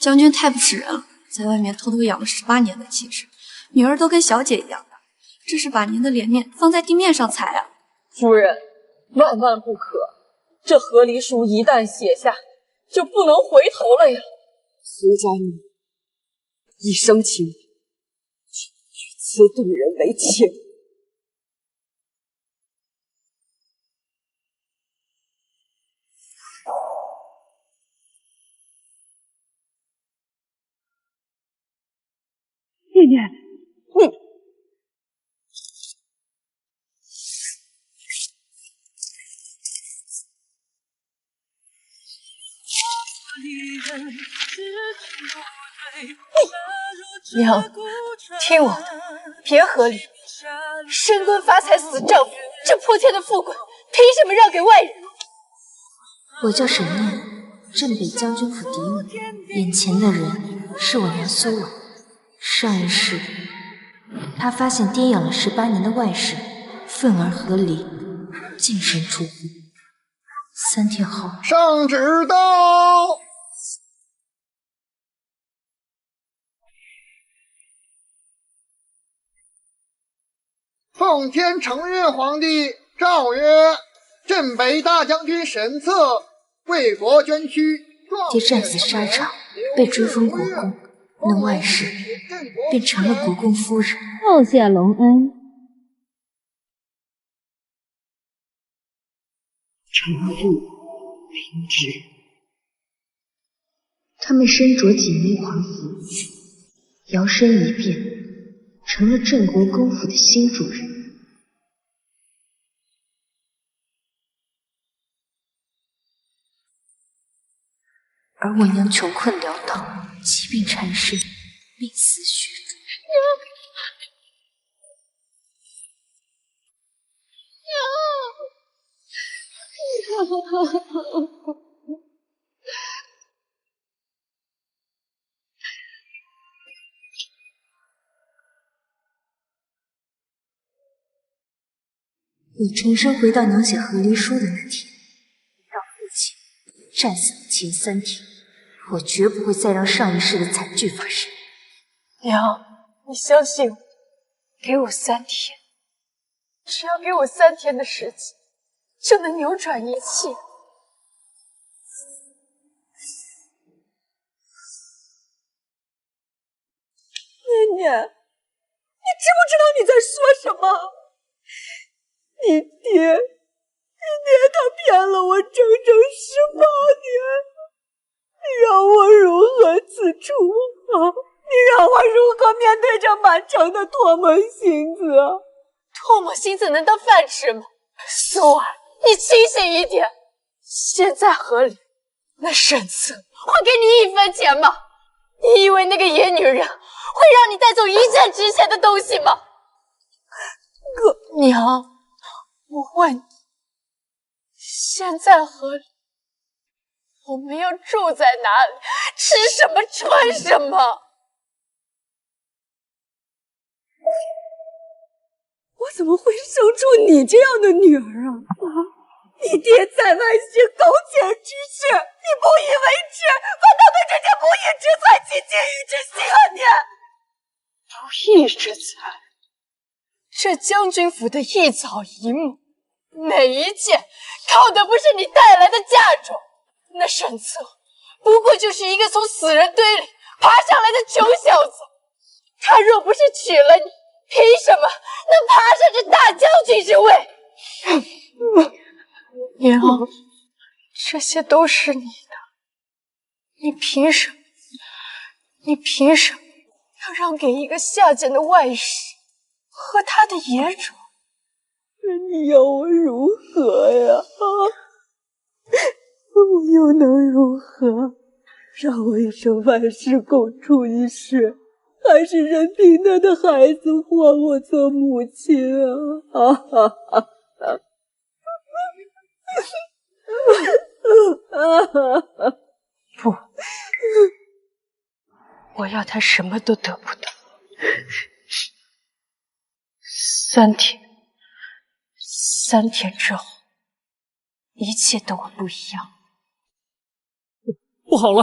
将军太不识人了，在外面偷偷养了18年的妻室，女儿都跟小姐一样大，这是把您的脸面放在地面上踩啊！夫人，万万不可！这和离书一旦写下，就不能回头了呀！随家女一生情与此等人为妾。念念，你娘，听我的，别和离。升官发财死丈夫，这破天的富贵，凭什么让给外人？我叫沈念，镇北将军府嫡女。眼前的人是我娘苏婉。上一世，她发现爹养了18年的外室，愤而和离，净身出户。3天后，上旨到。奉天承运皇帝诏曰：镇北大将军沈策为国捐躯，爹战死沙场，被追封国公，那外室便成了国公夫人。报下隆恩。臣父领旨。他们身着锦衣华服，摇身一变，成了镇国公府的新主人。而我娘穷困潦倒，疾病缠身，命死血中。我重生回到娘写和离书的那天，让父亲战死的前3天，我绝不会再让上一世的惨剧发生。娘，你相信我，给我3天，只要给我3天的时间，就能扭转一切。念念，你知不知道你在说什么？你爹他骗了我整整18年，你让我如何自处好？你让我如何面对这满城的唾沫星子？唾沫星子能当饭吃吗？苏儿，你清醒一点！现在和离，那沈策会给你1分钱吗？你以为那个野女人会让你带走一切值钱的东西吗？娘，我问你，现在和离，我们要住在哪里？吃什么？穿什么？我怎么会生出你这样的女儿啊？你爹在外行苟且之事，你不以为耻，反倒对这件不义之财起觊觎之心啊！你不义之财，这将军府的一草一木，每一件靠的不是你带来的嫁妆。那沈策不过就是一个从死人堆里爬上来的穷小子，他若不是娶了你，凭什么能爬上这大将军之位？娘，这些都是你的，你凭什么要让给一个下贱的外室和他的野种？你要我如何呀？我又能如何？让我一生万事共处一室，还是任凭他的孩子唤我做母亲啊！不，我要他什么都得不到。3天之后，一切都会不一样。不好了！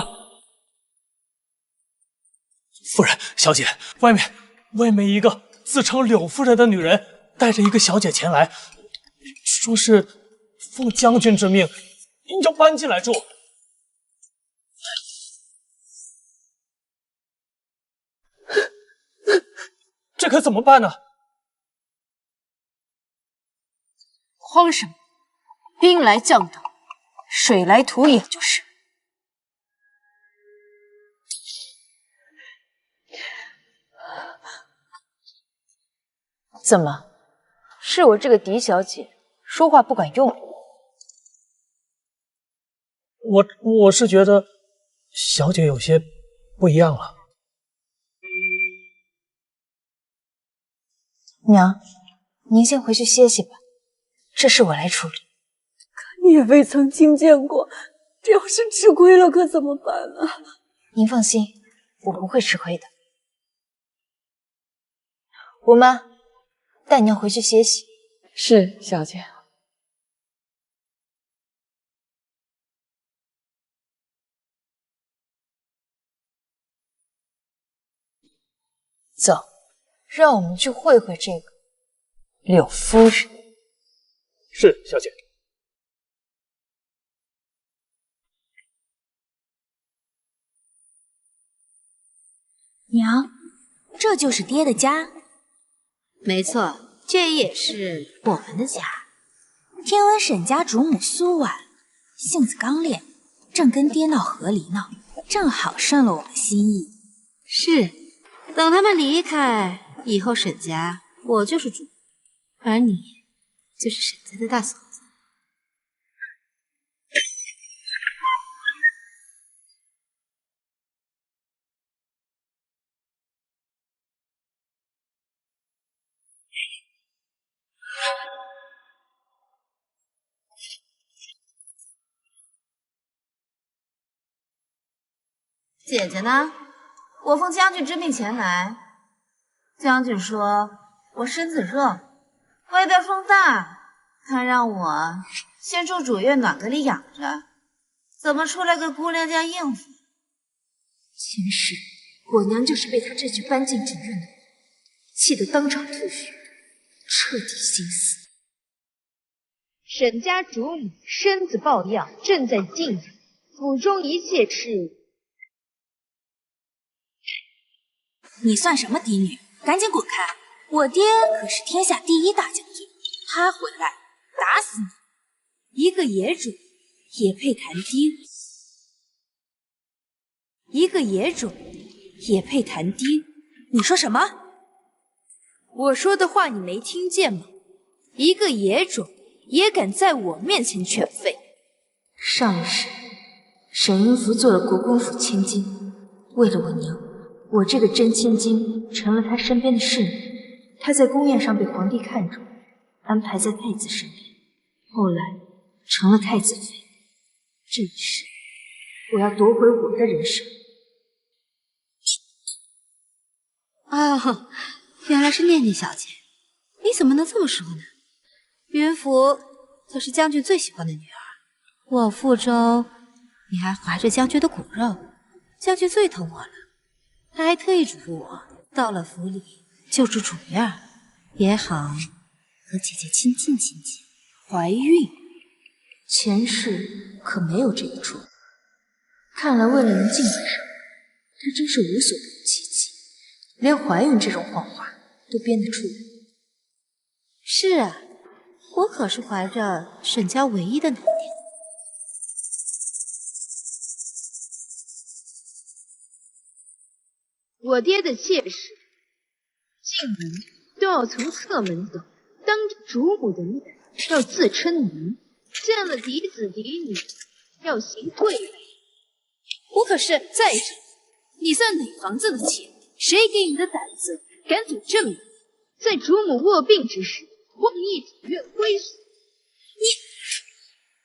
夫人，小姐，外面一个自称柳夫人的女人带着一个小姐前来，说是奉将军之命要搬进来住。这可怎么办呢？慌什么？兵来将挡，水来土掩就是。怎么？是我这个狄小姐说话不管用？我是觉得小姐有些不一样了。娘，您先回去歇息吧，这事我来处理。可你也未曾经见过，这要是吃亏了可怎么办呢？您放心，我不会吃亏的。吴妈，带娘回去歇息。是，小姐。走，让我们去会会这个柳夫人。是，小姐。娘，这就是爹的家。没错，这也是我们的家。听闻沈家主母苏婉性子刚烈，正跟爹闹和离呢，正好顺了我们心意。是，等他们离开以后，沈家我就是主，而你就是沈家的大嫂子。姐姐呢？我奉将军之命前来，将军说我身子热，外边风大，他让我先住主院暖阁里养着，怎么出来个姑娘家应付？前世我娘就是被他这句搬进主院的话气得当场吐血，彻底心死。沈家主母身子抱恙，正在静养，府中一切事。你算什么嫡女？赶紧滚开！我爹可是天下第一大将军，他回来打死你！一个野种也配谈爹？一个野种也配谈爹？你说什么？我说的话你没听见吗？一个野种也敢在我面前劝废？上一世，沈云福做了国公府千金，为了我娘，我这个真千金成了他身边的侍女。他在宫宴上被皇帝看中，安排在太子身边，后来成了太子妃。这一世，我要夺回我的人生。哦，原来是念念小姐，你怎么能这么说呢？云福可是将军最喜欢的女儿，我腹中你还怀着将军的骨肉，将军最疼我了。他还特意嘱咐我，到了府里就住主院，也好和姐姐亲近亲近。怀孕，前世可没有这一出。看来为了能进来上，他真是无所不用其极，连怀孕这种谎话都编得出来。是啊，我可是怀着沈家唯一的男丁。我爹的妾室进门都要从侧门走，当着主母的面要自称奴，见了嫡子嫡女要行跪礼。我可是在这，你算哪房子的妾？谁给你的胆子敢阻这么人？在主母卧病之时，妄议主院归属。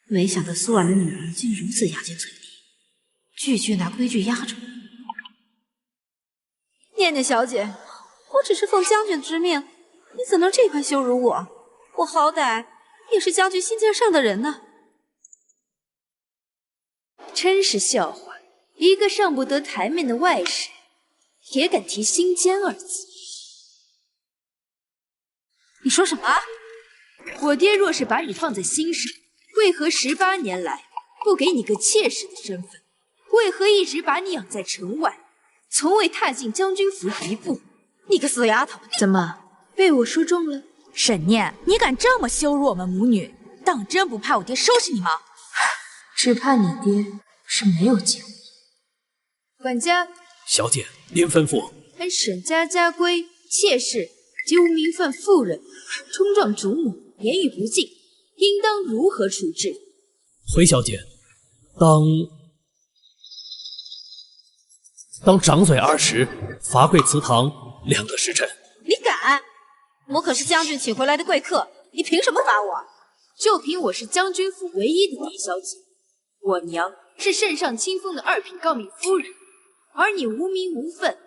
没想到苏婉的女儿竟如此牙尖嘴利，句句拿规矩压着我。念念小姐，我只是奉将军之命，你怎能这般羞辱我？我好歹也是将军心尖上的人呢。真是笑话，一个上不得台面的外甥，也敢提心奸二字？你说什么？我爹若是把你放在心上，为何18年来不给你个妾室的身份？为何一直把你养在城外，从未踏进将军府一步？你个死丫头！怎么被我说中了？沈念，你敢这么羞辱我们母女，当真不怕我爹收拾你吗？只怕你爹是没有结婚。管家，小姐，您吩咐。按沈家家规，妾室及无名犯妇人冲撞主母，言语不敬，应当如何处置？回小姐，当掌嘴20，罚跪祠堂2个时辰。你敢？我可是将军请回来的贵客，你凭什么罚我？就凭我是将军府唯一的嫡小姐，我娘是圣上亲封的2品诰命夫人，而你无名无分，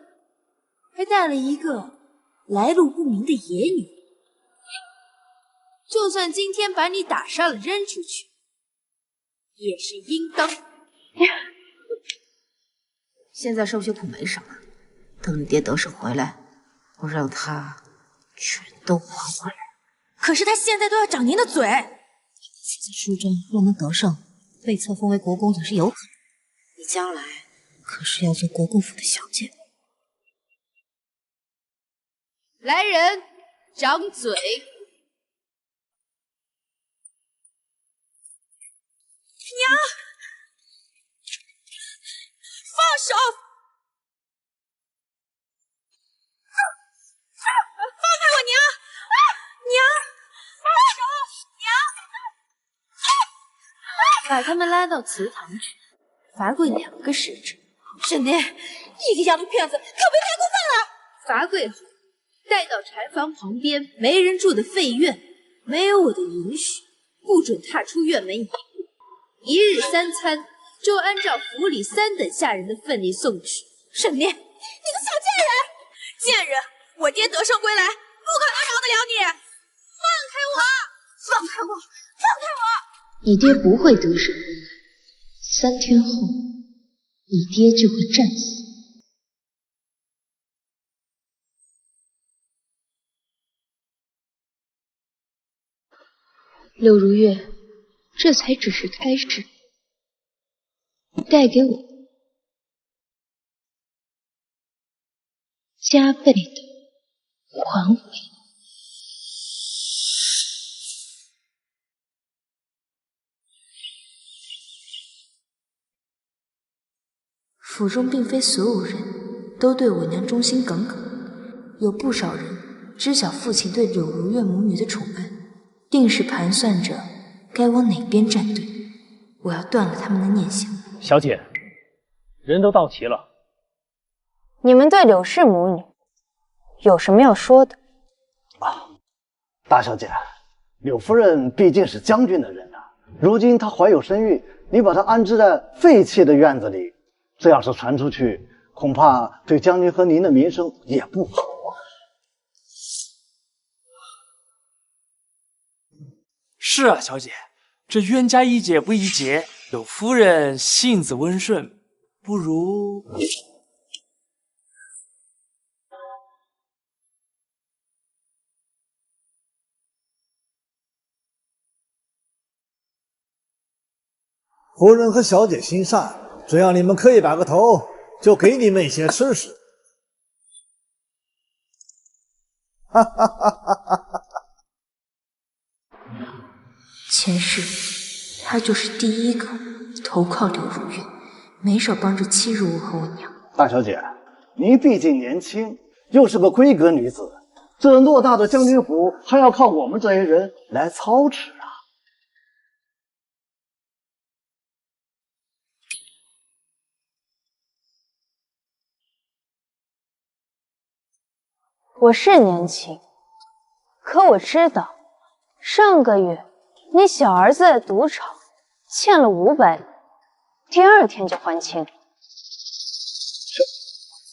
还带了一个来路不明的野女。就算今天把你打杀了扔出去，也是应当。现在收胸脯没什么，等你爹得胜回来，我让他全都还回来。可是他现在都要长您的嘴。写在书中，若能得胜，被册封为国公总是有可能。你将来可是要做国公府的小姐。来人，掌嘴！娘，放手！放开我，娘！娘，放手！娘！把他们拉到祠堂去，罚跪2个时辰。沈爹，你个丫头片子，可别太过分了！罚跪后，带到禅房旁边没人住的废院，没有我的允许，不准踏出院门一步。1日3餐就按照府里3等下人的份例送去。沈爹，你个小贱人！贱人！我爹得胜归来，不可能饶得了你！放开我！放开我！放开我！你爹不会得胜归来，3天后，你爹就会战死。柳如月，这才只是开始，带给我加倍的还回。府中并非所有人都对我娘忠心耿耿，有不少人知晓父亲对柳如月母女的宠爱，定是盘算着该往哪边站队。我要断了他们的念想。小姐，人都到齐了。你们对柳氏母女有什么要说的？大小姐，柳夫人毕竟是将军的人啊，如今她怀有身孕，你把她安置在废弃的院子里，这要是传出去，恐怕对将军和您的名声也不好啊。是啊，小姐，这冤家宜解不宜结，柳夫人性子温顺，不如……夫人和小姐心善，只要你们可以摆个头，就给你们一些吃食。哈哈哈哈哈！前世他就是第一个投靠柳如月，没少帮着欺辱我和我娘。大小姐，您毕竟年轻，又是个闺阁女子，这偌大的将军府还要靠我们这些人来操持啊！我是年轻，可我知道，上个月你小儿子在赌场欠了500，第2天就还清。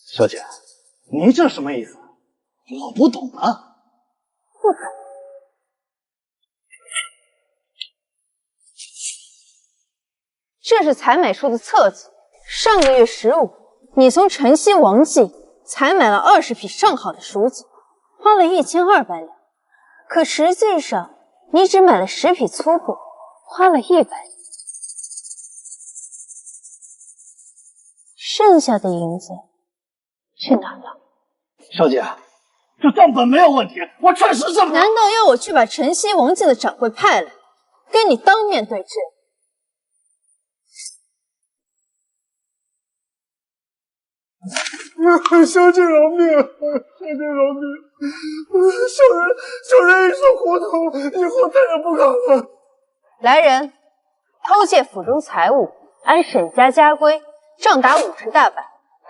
小姐，您这什么意思？我不懂啊。不懂。这是采买处的册子，上个月15，你从晨曦王记才买了20匹上好的蜀锦，花了1200两。可实际上，你只买了10匹粗布，花了100两。剩下的银子去哪了？小姐，这账本没有问题，我确实是。难道要我去把晨曦王记的掌柜派来，跟你当面对质？小姐饶命！小姐饶命！小人一时糊涂，以后再也不敢了。来人，偷窃府中财物，按沈家家规，杖打50大板，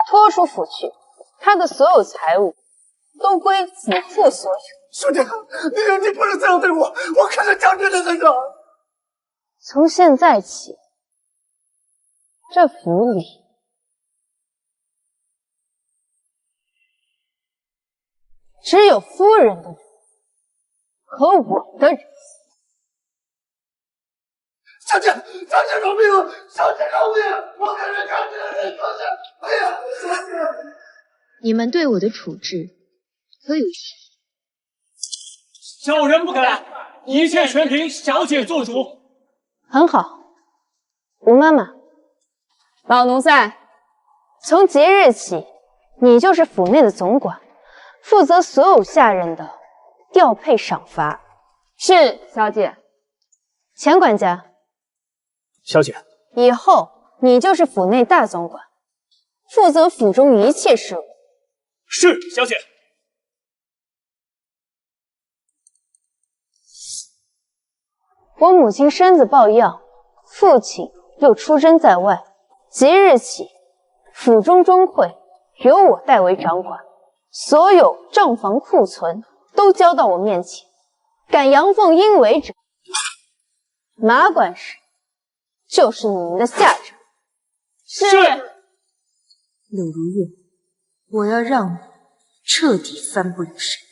拖出府去。他的所有财物都归府库所有。小姐，你不能这样对我，我可是将军的人啊！从现在起，这府里只有夫人的人和我的人。小姐饶命！小姐饶命！我可是将军的人，小姐！哎呀，小姐！你们对我的处置可有？小人不敢，一切全凭小姐做主。很好，吴妈妈，老奴才，从即日起，你就是府内的总管，负责所有下人的调配赏罚。是，小姐。钱管家，小姐，以后你就是府内大总管，负责府中一切事务。是，小姐。我母亲身子抱恙，父亲又出征在外，即日起，府中钟会由我代为掌管，所有账房库存都交到我面前，敢阳奉阴违者，马管事就是你们的下场。是。柳如月，我要让你彻底翻不了身。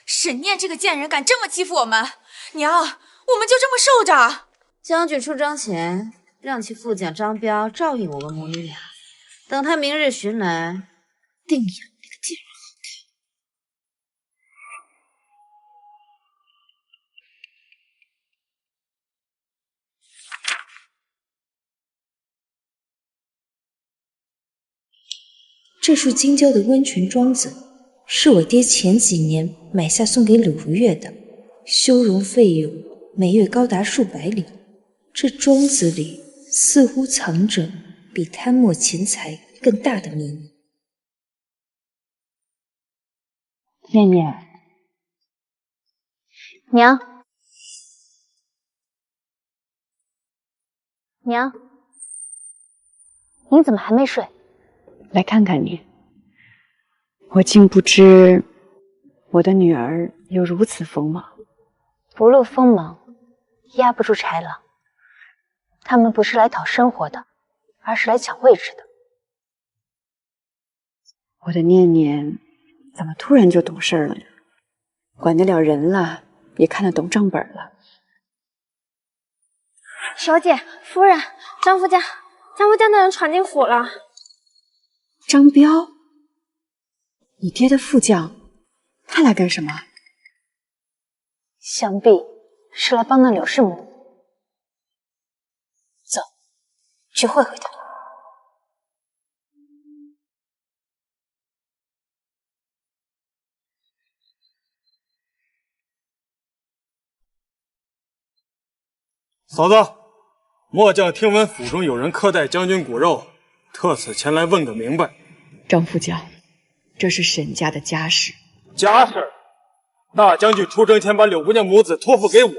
沈念这个贱人敢这么欺负我们，娘，我们就这么受着。将军出征前，让其副将张彪照应我们母女俩，等他明日寻来，定养那个贱人好看。这束京郊的温泉庄子，是我爹前几年买下送给柳如月的，修容费用每月高达数百两。这庄子里似乎藏着比贪墨钱财更大的秘密。念念，娘，您怎么还没睡？来看看你，我竟不知我的女儿有如此锋芒。不露锋芒，压不住豺狼。他们不是来讨生活的，而是来抢位置的。我的念念怎么突然就懂事了呢？管得了人了，也看得懂账本了。小姐，夫人，张夫家的人闯进府了。张彪，你爹的副将，他来干什么？想必是来帮那柳氏母。走，去会会他。嫂子，末将听闻府中有人苛待将军骨肉，特此前来问个明白。张副将，这是沈家的家事。家事？大将军出征前把柳姑娘母子托付给我，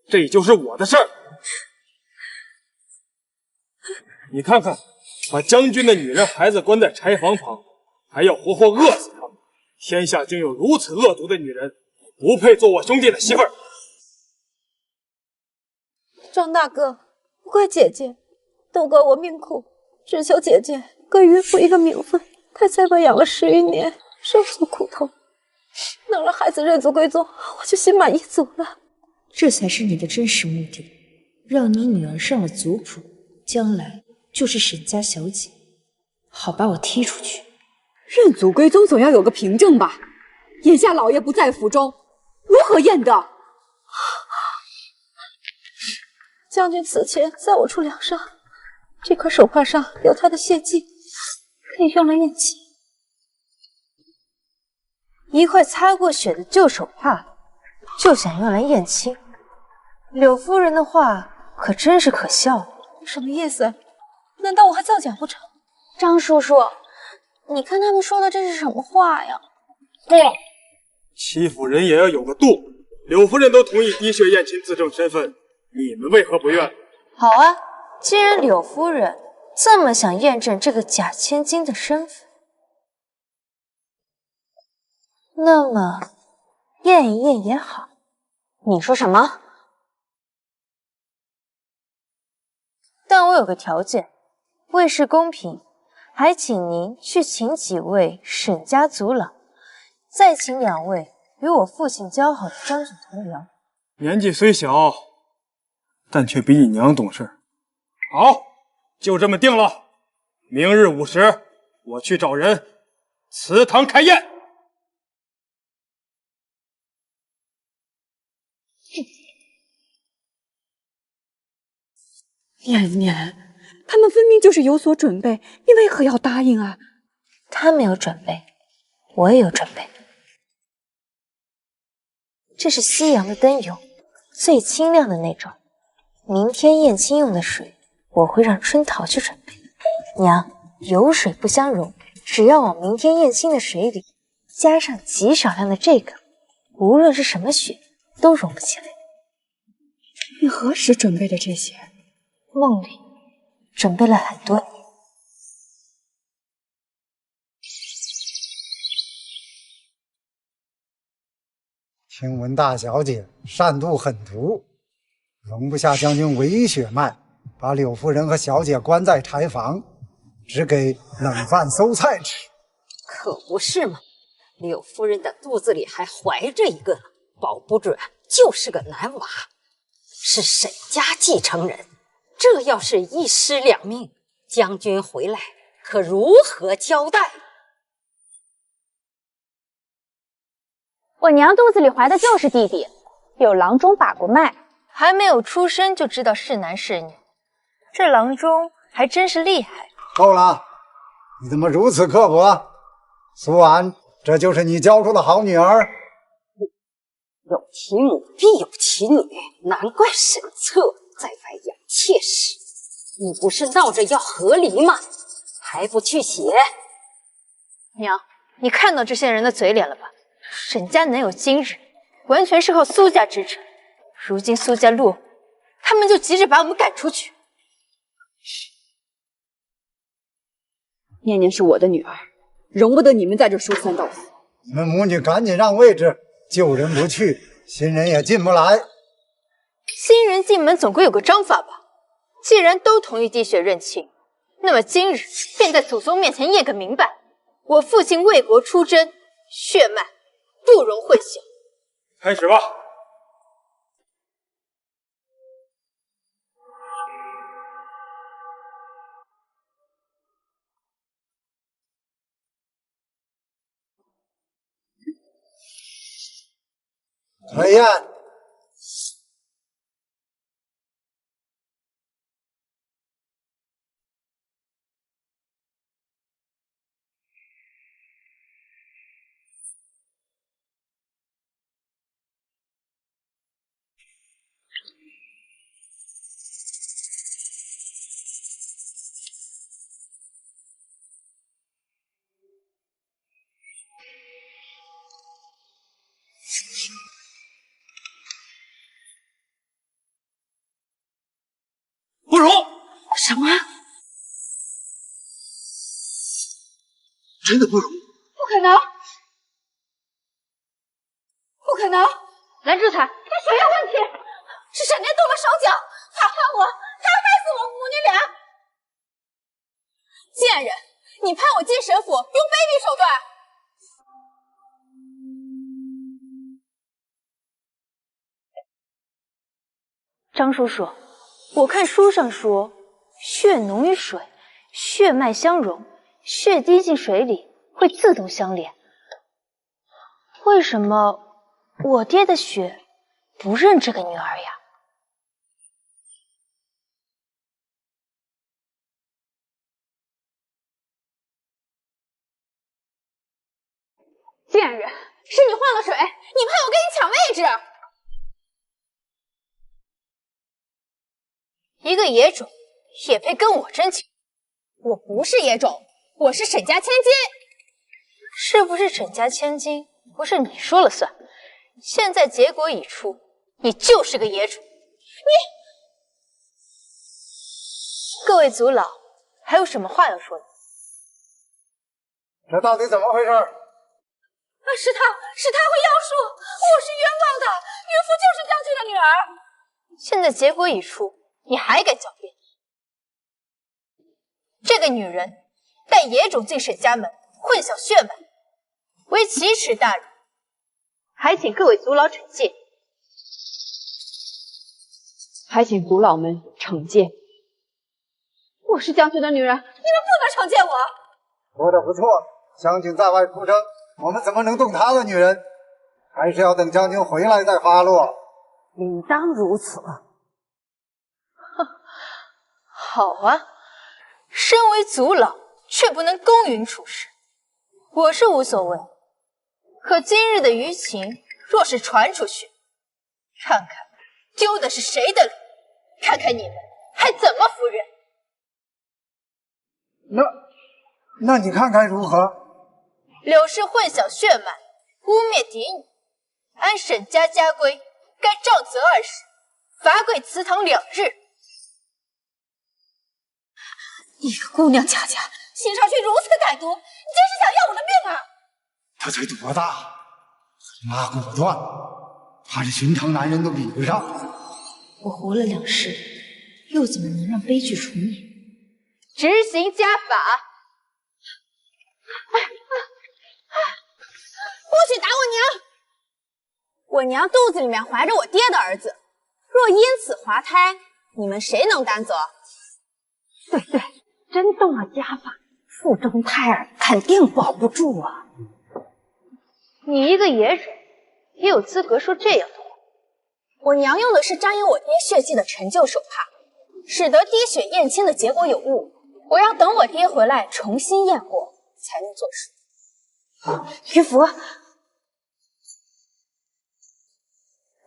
这也就是我的事儿。你看看，把将军的女人孩子关在柴房旁，还要活活饿死他们。天下竟有如此恶毒的女人，不配做我兄弟的媳妇儿。张大哥，不怪姐姐，都怪我命苦，只求姐姐给岳父一个名分。他才把养了10余年，受尽苦头。能让孩子认祖归宗，我就心满意足了。这才是你的真实目的，让你女儿上了族谱，将来就是沈家小姐，好把我踢出去。认祖归宗总要有个凭证吧？眼下老爷不在府中，如何验得？将军此前在我处疗伤，这块手帕上有他的血迹，可以用来验亲。一块擦过血的旧手帕，就想用来验亲。柳夫人的话可真是可笑。什么意思？难道我还造假不成？张叔叔，你看他们说的这是什么话呀？够了！欺负人也要有个度。柳夫人都同意滴血验亲自证身份，你们为何不愿？好啊，既然柳夫人这么想验证这个假千金的身份，那么验一验也好。你说什么？但我有个条件，为是公平，还请您去请几位沈家族老，再请2位与我父亲交好的将军同僚。年纪虽小，但却比你娘懂事。好，就这么定了。明日午时，我去找人祠堂开宴。念念，他们分明就是有所准备，你为何要答应啊？他们有准备，我也有准备。这是西洋的灯油，最清亮的那种。明天验亲用的水，我会让春桃去准备。娘，油水不相容，只要往明天验亲的水里加上极少量的这个，无论是什么血，都溶不起来。你何时准备的这些？梦里准备了很多年。听闻大小姐善妒狠毒，容不下将军韦血脉，把柳夫人和小姐关在柴房，只给冷饭馊菜吃。可不是嘛，柳夫人的肚子里还怀着一个，保不准就是个男娃，是沈家继承人。这要是一尸两命，将军回来可如何交代？我娘肚子里怀的就是弟弟，有郎中把过脉，还没有出生就知道是男是女，这郎中还真是厉害。够了，你怎么如此刻薄？苏婉，这就是你教出的好女儿？有其母必有其女，难怪沈策在外养妾时，你不是闹着要和离吗？还不去写？娘，你看到这些人的嘴脸了吧？沈家能有今日，完全是靠苏家支撑。如今苏家落，他们就急着把我们赶出去。念念是我的女儿，容不得你们在这说三道四。你们母女赶紧让位置，旧人不去，新人也进不来。新人进门总归有个章法吧？既然都同意滴血认亲，那么今日便在祖宗面前验个明白。我父亲为国出征，血脉不容混淆。开始吧。开宴。不容！什么？真的不容？不可能！不可能！拦住他！这谁有问题？是沈念动了手脚，他害我，他害死我母女俩！贱人，你判我进沈府，用卑鄙手段！张叔叔，我看书上说，血浓于水，血脉相融，血滴进水里会自动相连。为什么我爹的血不认这个女儿呀？贱人，是你换了水，你派我跟你抢位置。一个野种也配跟我争情？我不是野种，我是沈家千金。是不是沈家千金不是你说了算？现在结果已出，你就是个野种。各位族老，还有什么话要说的？这到底怎么回事？是他会妖术，我是冤枉的，岳父就是将军的女儿。现在结果已出，你还敢狡辩？这个女人带野种进沈家门，混淆血脉，为奇耻大辱，还请各位族老惩戒。还请族老们惩戒。我是将军的女人，你们不能惩戒我。说的不错，将军在外出征，我们怎么能动他的女人？还是要等将军回来再发落。理当如此。好啊，身为族老，却不能公允处事。我是无所谓，可今日的舆情若是传出去，看看丢的是谁的脸，看看你们还怎么服人。那你看看如何？柳氏混淆血脉，污蔑嫡女，按沈家家规，该杖责20，罚跪祠堂2日。一个姑娘家家，心上却如此歹毒，你真是想要我的命啊！他才多大，狠辣果断，怕是寻常男人都比不上。我活了2世，又怎么能让悲剧重演？执行家法！不许打我娘！我娘肚子里面怀着我爹的儿子，若因此滑胎，你们谁能担责？对，真动了家法，腹中胎儿肯定保不住啊！你一个野种，也有资格说这样的话？我娘用的是沾有我爹血迹的陈旧手帕，使得滴血验亲的结果有误。我要等我爹回来重新验过，才能作数。于福，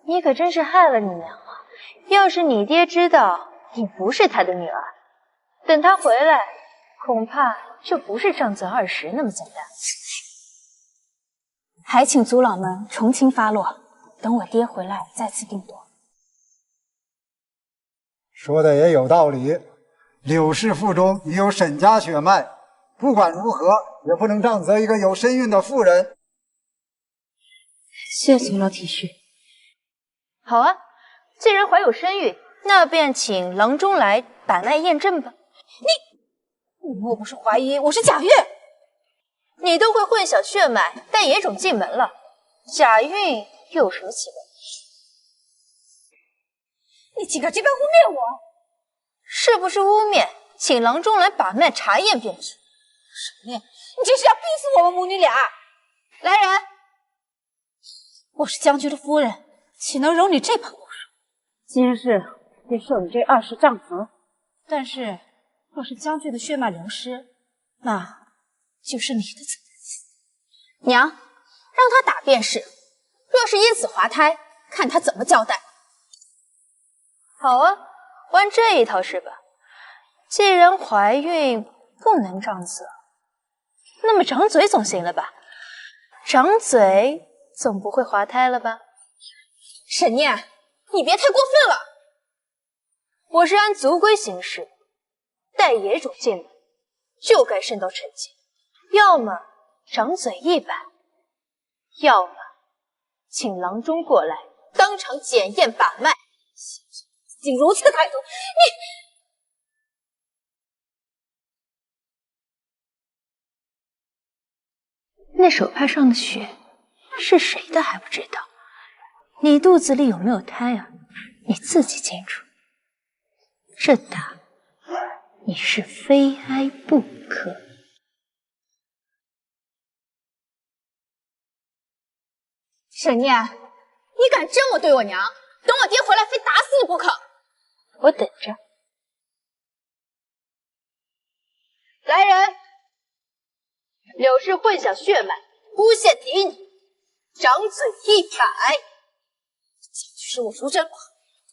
你可真是害了你娘啊！要是你爹知道你不是他的女儿，等他回来，恐怕就不是杖责20那么简单。还请族老们从轻发落，等我爹回来再次定夺。说的也有道理，柳氏腹中也有沈家血脉，不管如何也不能杖责一个有身孕的妇人。谢族老体恤。好啊，既然怀有身孕，那便请郎中来把脉验证吧。你莫不是怀疑我是贾月？你都会混淆血脉，带野种进门了，假孕又有什么奇怪？你竟敢这般污蔑我！是不是污蔑？请郎中来把脉查验便知。沈炼，你这是要逼死我们母女俩！来人，我是将军的夫人，岂能容你这般侮辱？今日便受你这20杖责。但是，若是将军的血脉流失，那就是你的责任。娘，让他打便是。若是因此滑胎，看他怎么交代。好啊，玩这一套是吧？既然怀孕不能张嘴，那么长嘴总行了吧？长嘴总不会滑胎了吧？沈念，你别太过分了。我是按族规行事，带野种进门就该受到惩戒，要么长嘴一板，要么请郎中过来当场检验把脉。竟如此态度，那手帕上的血是谁的还不知道？你肚子里有没有胎啊？你自己清楚，这打你是非挨不可。沈念，你敢这么对我娘？等我爹回来，非打死你不可！我等着。来人，柳氏混淆血脉，诬陷嫡女，掌嘴100。将军是我淑珍吗？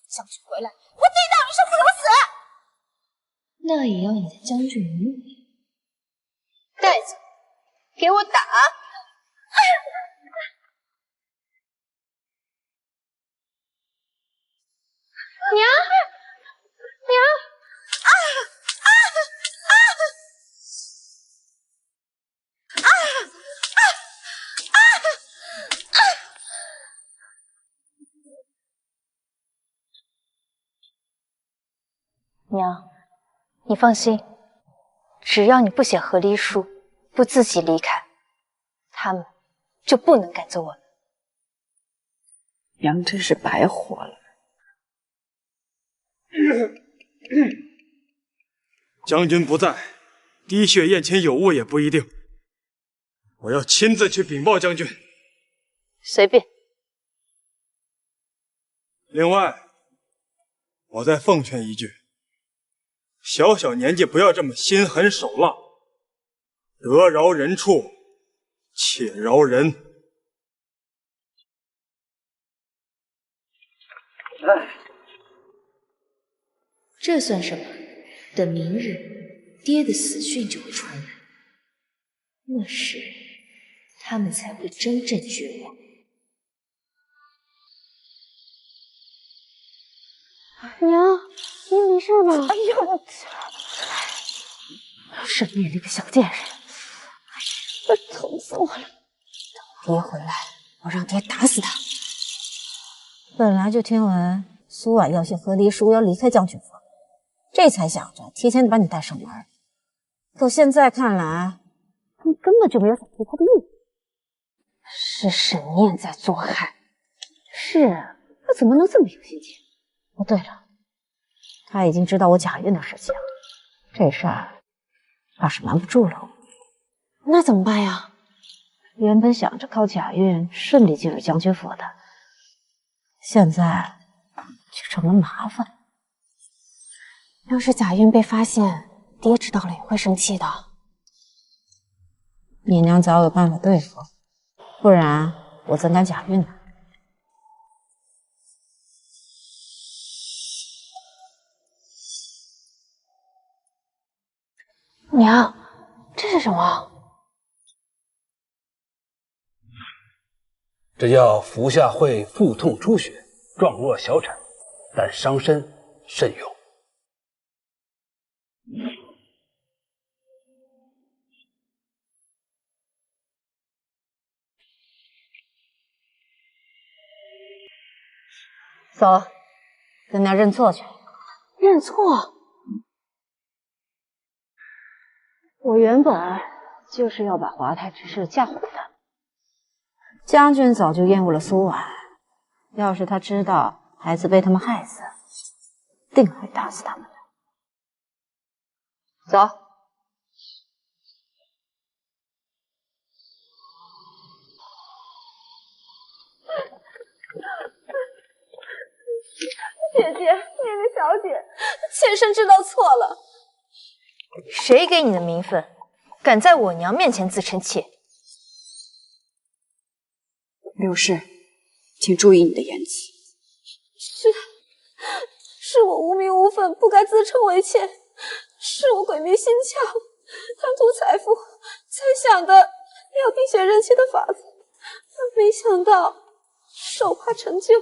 将军回来，我地道你生不如死！那也要你的将军无语。带走，给我打！娘，娘，啊啊啊啊啊啊！娘，你放心，只要你不写和离书，不自己离开，他们就不能赶走我们。娘真是白活了。将军不在，滴血宴前有误也不一定。我要亲自去禀报将军。随便。另外，我再奉劝一句：小小年纪不要这么心狠手辣，得饶人处且饶人。这算什么？等明日爹的死讯就会传来，那时他们才会真正绝望。娘，您没事吧？哎呦，沈念那个小贱人，疼死我了！等爹回来，我让爹打死他。本来就听闻苏婉要写和离书，要离开将军府，这才想着提前把你带上门。可现在看来，你根本就没有想离开的意思。是沈念在作害。是啊，他怎么能这么有心机？哦，对了，他已经知道我假孕的事情，这事儿怕是瞒不住了。那怎么办呀？原本想着靠假孕顺利进入将军府的，现在却成了麻烦。要是假孕被发现，爹知道了也会生气的。你娘早有办法对付，不然我怎敢假孕呢？娘，这是什么？这叫服下会腹痛出血，状若小产，但伤身，慎用。走，跟娘认错去。认错？我原本就是要把华太之事嫁祸给他。将军早就厌恶了苏婉，要是他知道孩子被他们害死，定会打死他们的。走。姐姐，念念小姐，妾身知道错了。谁给你的名分，敢在我娘面前自称妾？柳氏，请注意你的言辞。是我无名无分，不该自称为妾，是我鬼迷心窍，贪图财富，才想的要滴血认亲的法子，没想到手帕成就，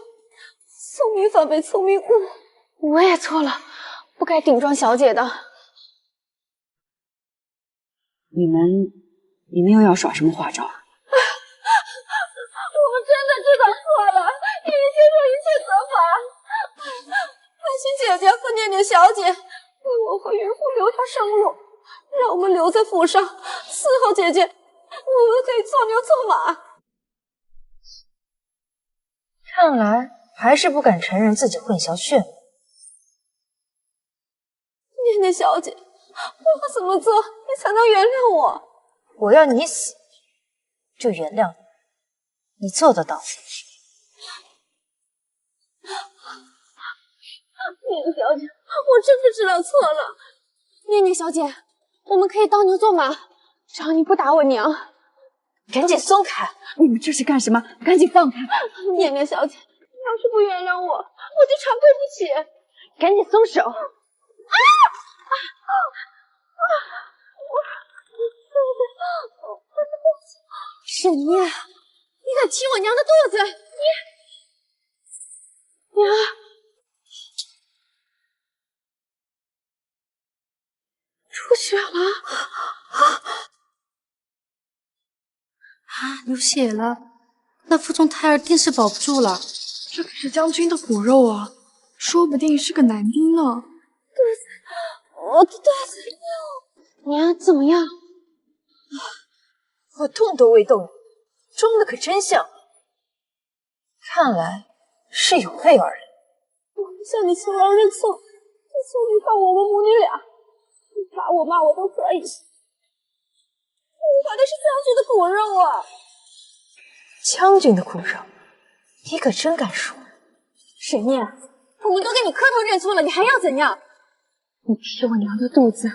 聪明反被聪明误。我也错了，不该顶撞小姐的。你们又要耍什么花招啊？我们真的知道错了，愿意接受一切责罚。拜请姐姐和念念小姐为我和云父留条生路，让我们留在府上，伺候姐姐，我们可以做牛做马。看来还是不敢承认自己混淆血脉。念念小姐，我要怎么做你才能原谅我？我要你死，就原谅你，你做得到。念念小姐，我真的知道错了。念念小姐，我们可以当牛做马，只要你不打我娘。赶紧松开！你们这是干什么？赶紧放开！念念小姐，你要是不原谅我，我就常对不起。赶紧松手！沈念，你敢踢我娘的肚子！娘，出血了！流血了，那腹中胎儿定是保不住了。这可是将军的骨肉啊，说不定是个男丁呢。我的肚子，娘怎么样？我动都未动，装的可真像。看来是有备而来。我向你求饶认错，就求你放我们母女俩，你打我骂我都可以。我怀的是将军的骨肉啊！将军的骨肉，你可真敢说！沈念，我们都给你磕头认错了，你还要怎样？你踢我娘的肚子，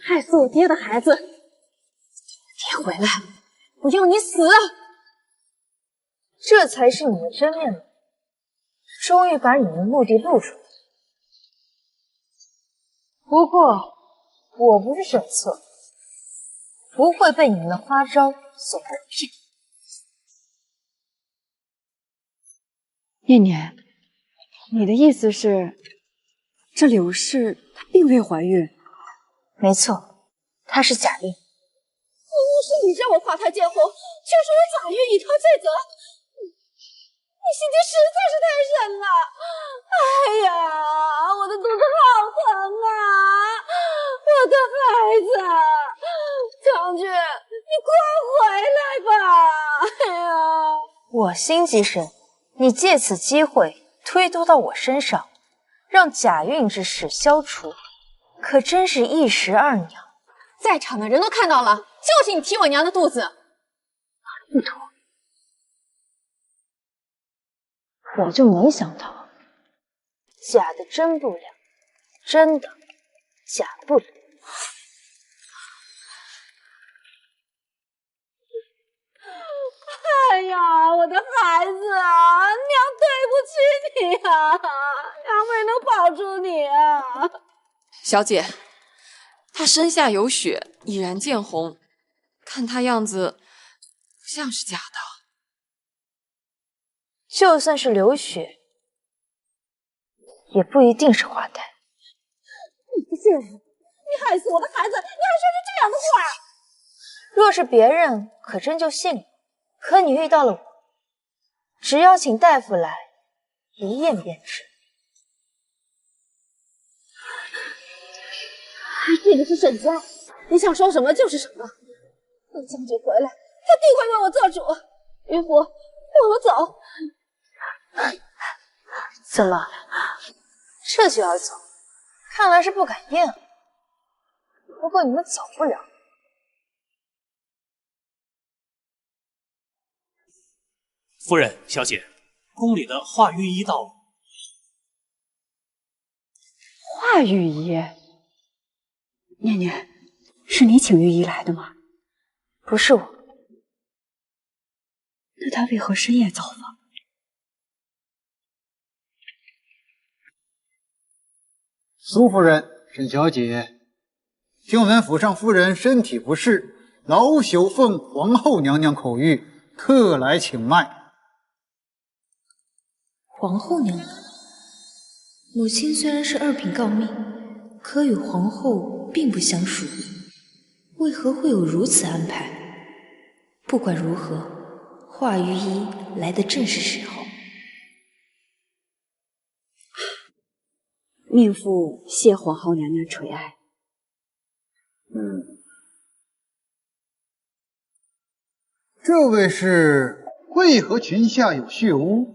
害死我爹的孩子。爹回来，我要你死！这才是你的真面目，终于把你的目的露出来。不过，我不是沈策，不会被你们的花招所蒙骗。念念，你的意思是，这柳氏她并未怀孕？没错，她是假孕。明明是你让我花他监红，却说我假孕以他罪责，你心机实在是太深了。哎呀，我的肚子好疼啊！我的孩子，将军，你快回来吧！哎呀，我心机深，你借此机会推脱到我身上，让假孕之事消除，可真是一石二鸟。在场的人都看到了，就是你踢我娘的肚子。不妥，我就没想到，假的真不了，真的假不了。哎呀，我的孩子啊，娘对不起你啊，娘没能保住你啊。小姐，她身下有血，已然见红，看她样子不像是假的。就算是流血，也不一定是花胎。你个贱人，你害死我的孩子，你还说出这样的话！若是别人，可真就信了。可你遇到了我，只要请大夫来，一验便知。这个是沈家，你想说什么就是什么。等将军回来，他定会为我做主。云福，让我走。怎么，这就要走？看来是不敢验了。不过你们走不了。夫人、小姐，宫里的化御医到了。华御医，念念，是你请御医来的吗？不是我。那他为何深夜造访？苏夫人、沈小姐，听闻府上夫人身体不适，老朽奉皇后娘娘口谕，特来请脉。皇后娘娘，母亲虽然是二品诰命，可与皇后并不相属，为何会有如此安排？不管如何，华御医来的正是时候。命妇谢皇后娘娘垂爱。这位是为何裙下有血污？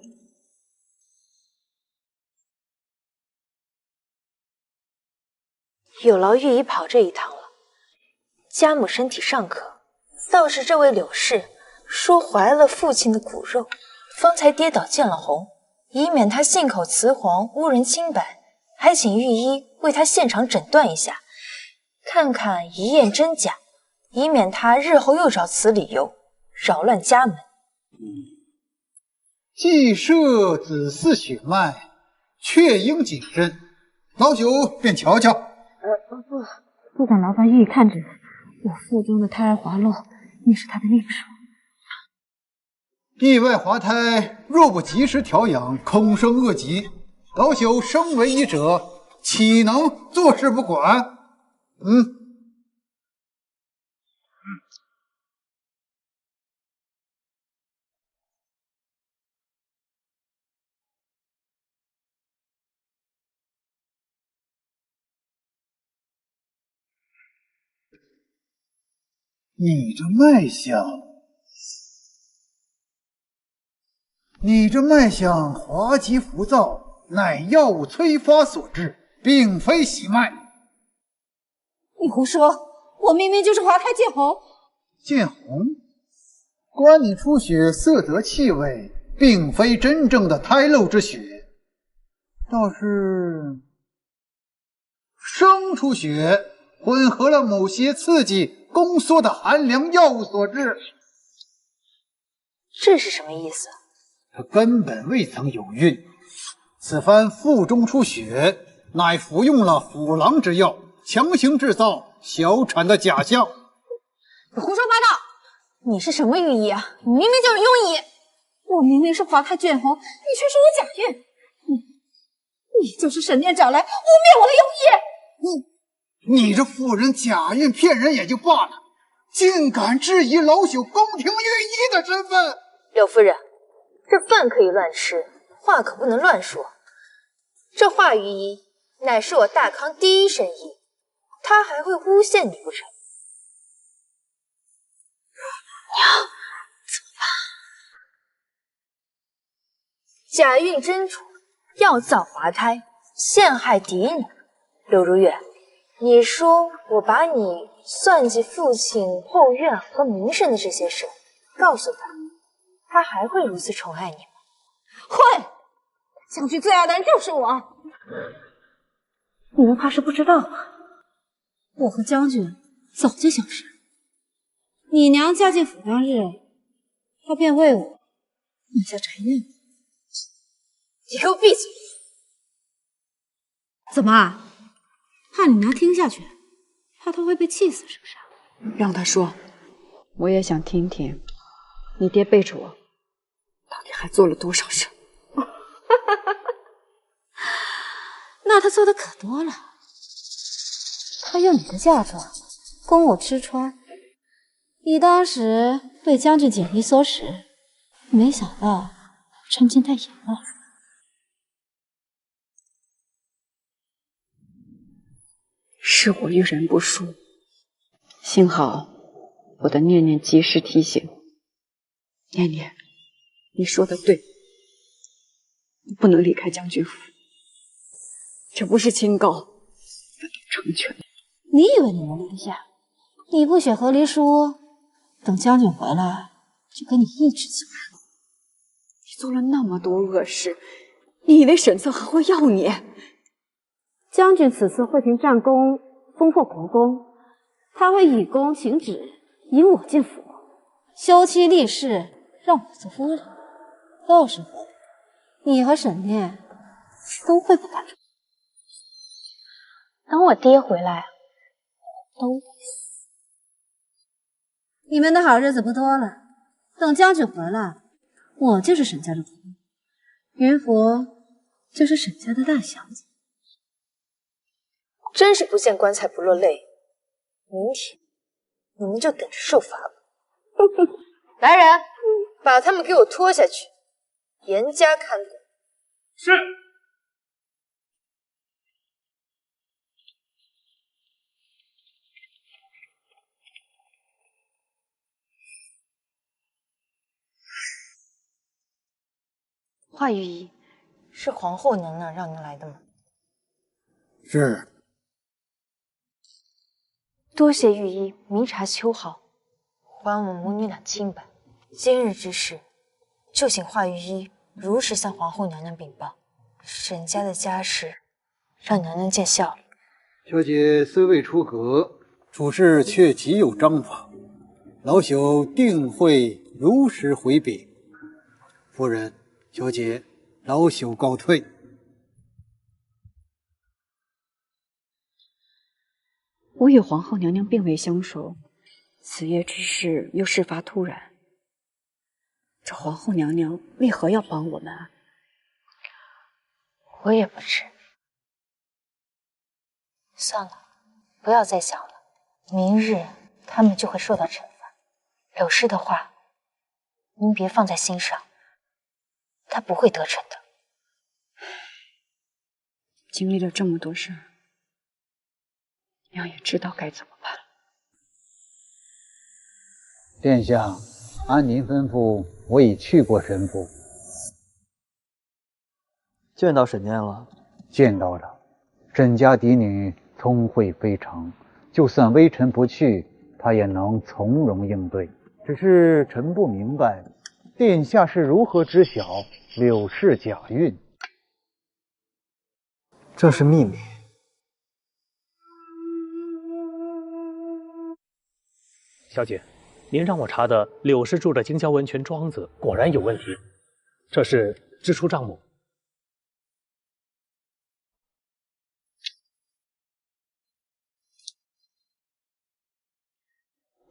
有劳御医跑这一趟了。家母身体尚可，倒是这位柳氏说怀了父亲的骨肉，方才跌倒见了红，以免他信口雌黄污人清白，还请御医为他现场诊断一下，看看一验真假，以免他日后又找此理由扰乱家门。既涉子嗣血脉，确应谨慎。老朽便瞧瞧。不敢劳烦御医看诊，我腹中的胎儿滑落，那是他的命数。意外滑胎若不及时调养，恐生恶疾。老朽身为医者，岂能坐视不管？你这脉象滑稽浮躁，乃药物催发所致，并非喜脉。你胡说！我明明就是滑胎见红。见红？观你出血色泽气味，并非真正的胎漏之血，倒是生出血，混合了某些刺激宫缩的寒凉药物所致。这是什么意思？他根本未曾有孕，此番腹中出血，乃服用了虎狼之药，强行制造小产的假象。你胡说八道！你是什么御医啊？你明明就是庸医！我明明是滑胎见红，你却说我假孕！你就是沈殿找来污蔑我的庸医！你这妇人假孕骗人也就罢了，竟敢质疑老朽宫廷御医的身份！柳夫人，这饭可以乱吃，话可不能乱说。这华御医乃是我大康第一神医，他还会诬陷你不成？娘，怎么办？假孕真宠，药造滑胎，陷害嫡女。柳如月，你说我把你算计父亲后院和名声的这些事告诉他，他还会如此宠爱你吗？会，将军最爱的人就是我。你们怕是不知道吧？我和将军早就相识。你娘嫁进府当日，他便为我买下宅院。你给我闭嘴！怎么？怕你娘听下去，怕她会被气死，是不是？让他说，我也想听听，你爹背着我，到底还做了多少事？那他做的可多了。他用你的嫁妆供我吃穿，你当时为将军锦衣缩食，没想到趁机太赢了。是我遇人不淑，幸好我的念念及时提醒。念念，你说的对，你不能离开将军府，这不是清高，反倒成全你。你以为你能留下？你不写和离书，等将军回来就给你一纸情书。你做了那么多恶事，你以为沈策还会要你？将军此次会平战功，封获国公，他会以功请旨，引我进府，休妻立室，让我做夫人。到时候，你和沈念都会被赶出。等我爹回来，都会死。你们的好日子不多了，等将军回来，我就是沈家的主人，云福就是沈家的大小姐。真是不见棺材不落泪，明天你们就等着受罚吧。来人，把他们给我拖下去，严加看管。是。华御医，是皇后娘娘让您来的吗？是。多谢御医明察秋毫，还我母女俩清白。今日之事，就请华御医如实向皇后娘娘禀报，沈家的家事让娘娘见笑了。小姐虽未出阁，处事却极有章法，老朽定会如实回禀。夫人，小姐，老朽告退。我与皇后娘娘并未相熟，此夜之事又事发突然，这皇后娘娘为何要帮我们啊？我也不知。算了，不要再想了。明日他们就会受到惩罚。柳氏的话，您别放在心上，他不会得逞的。经历了这么多事儿，娘也知道该怎么办。殿下，按您吩咐，我已去过神府。见到沈念了？见到了。沈家嫡女聪慧非常，就算微臣不去，她也能从容应对。只是臣不明白，殿下是如何知晓柳氏假孕？这是秘密。小姐，您让我查的柳氏住的京郊温泉庄子果然有问题，这是支出账目。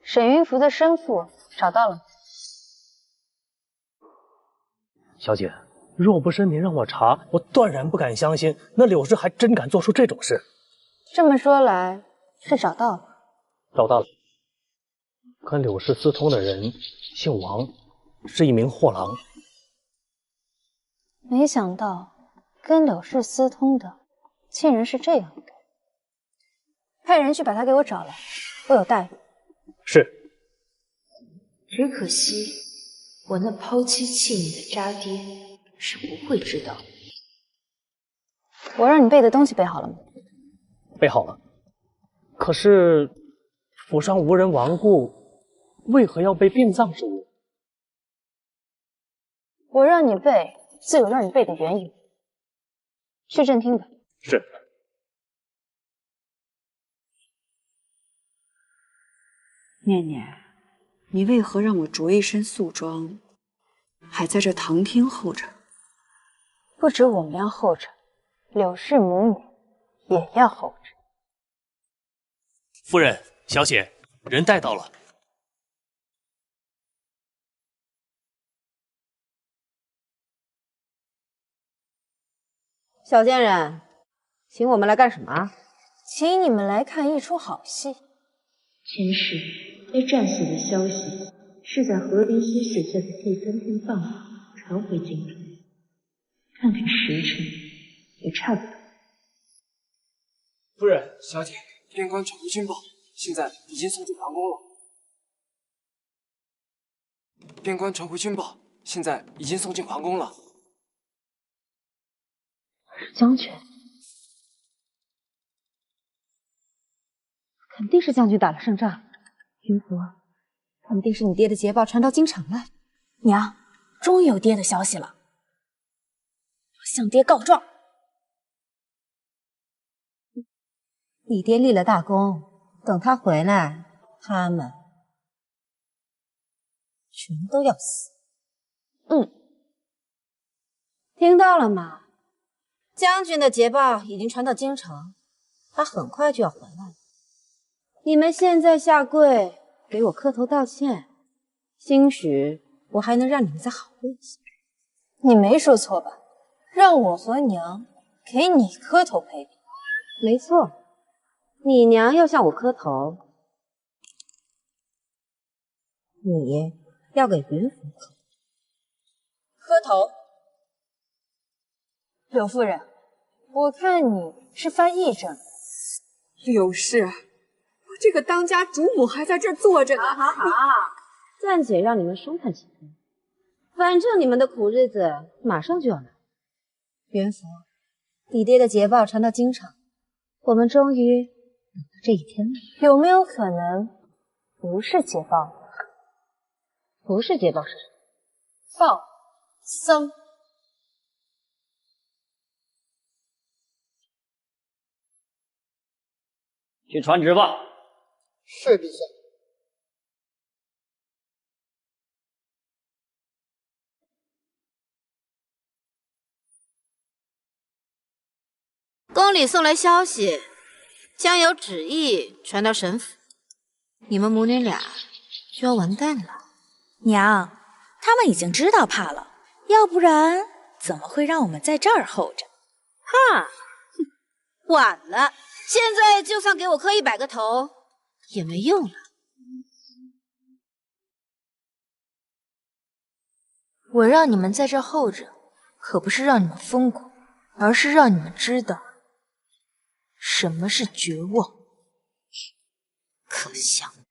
沈云福的生父找到了。小姐，若不是您让我查，我断然不敢相信那柳氏还真敢做出这种事。这么说来，是找到了。找到了，跟柳氏私通的人姓王，是一名货郎。没想到跟柳氏私通的竟然是这样一个人。派人去把他给我找来，我有待遇。是。只可惜我那抛妻弃女的渣爹是不会知道。我让你备的东西备好了吗？备好了。可是府上无人亡故，为何要备殡葬之物？我让你备，自有让你备的缘由。去正厅吧。是。念念，你为何让我着一身素装，还在这堂厅候着？不止我们要候着，柳氏母女也要候着。夫人，小姐，人带到了。小贱人，请我们来干什么？请你们来看一出好戏。前世被战死的消息是在河滨西水下的第3天傍晚传回京城，看看时辰也差不多。夫人，小姐，边关传回军报，现在已经送进皇宫了。边关传回军报，现在已经送进皇宫了。将军，肯定是将军打了胜仗。云福，肯定是你爹的捷报传到京城了。娘，终于有爹的消息了，我向爹告状。你爹立了大功，等他回来，他们全都要死。听到了吗？将军的捷报已经传到京城，他很快就要回来了。你们现在下跪给我磕头道歉，兴许我还能让你们再好过一些。你没说错吧？让我和娘给你磕头赔礼。没错，你娘要向我磕头，你要给云府磕头。柳夫人，我看你是犯癔症。柳氏，我这个当家主母还在这儿坐着呢。好，暂且让你们舒坦几天，反正你们的苦日子马上就要来。云福，你爹的捷报传到京城，我们终于等到这一天有没有可能不是捷报？不是捷报是什么？放生。去传旨吧。是陛下。宫里送来消息，将有旨意传到神府，你们母女俩就要完蛋了。娘，他们已经知道怕了，要不然怎么会让我们在这儿候着？哈，晚了，现在就算给我磕100个头也没用了。我让你们在这候着，可不是让你们疯狂，而是让你们知道什么是绝望。可笑，我的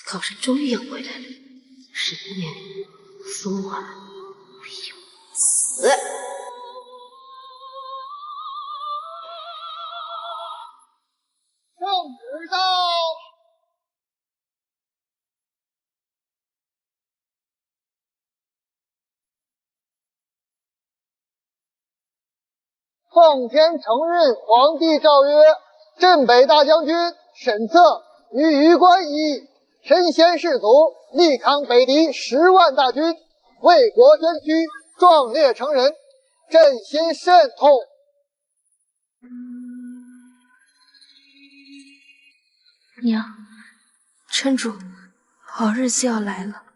考试终于要回来了，10年苏婉必死。圣旨到。奉天承运皇帝诏曰：镇北大将军沈策与余关以身先士卒，力抗北敌10万大军，为国捐躯，壮烈成人，朕心甚痛。娘，撑住，好日子要来了。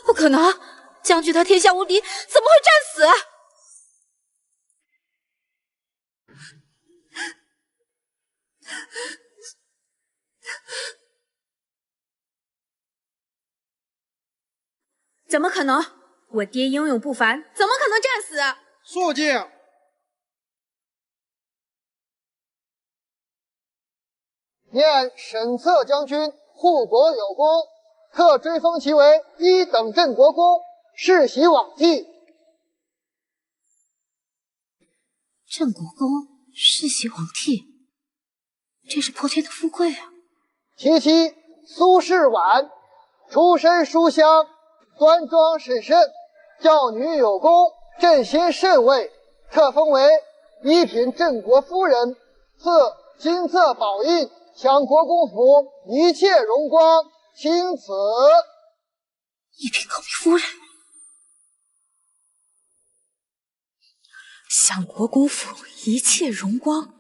不可能！将军他天下无敌，怎么会战死？怎么可能？我爹英勇不凡，怎么可能战死？肃静！念沈策将军护国有功，特追封其为1等镇国公，世袭罔替。镇国公世袭罔替，这是破天的富贵啊！其妻苏氏婉，出身书香，端庄审慎，教女有功，朕心甚慰，特封为1品镇国夫人，赐金色宝印，享国公府一切荣光，钦此。1品高明夫人，享国公府一切荣光。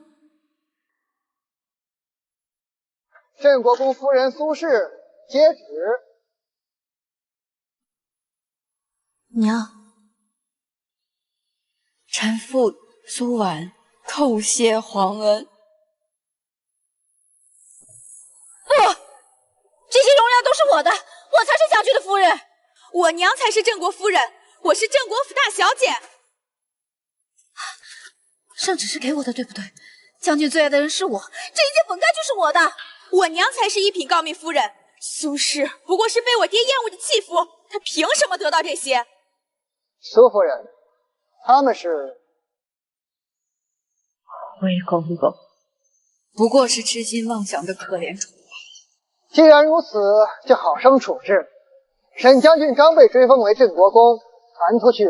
镇国公夫人苏氏接旨。娘，臣妇苏婉叩谢皇恩。这些荣耀都是我的，我才是将军的夫人，我娘才是镇国夫人，我是镇国府大小姐。圣旨是给我的，对不对？将军最爱的人是我，这一切本该就是我的。我娘才是1品诰命夫人，苏氏不过是被我爹厌恶的弃妇，她凭什么得到这些？苏夫人，他们是魏公公，不过是痴心妄想的可怜虫。既然如此，就好生处置。沈将军刚被追封为镇国公，传出去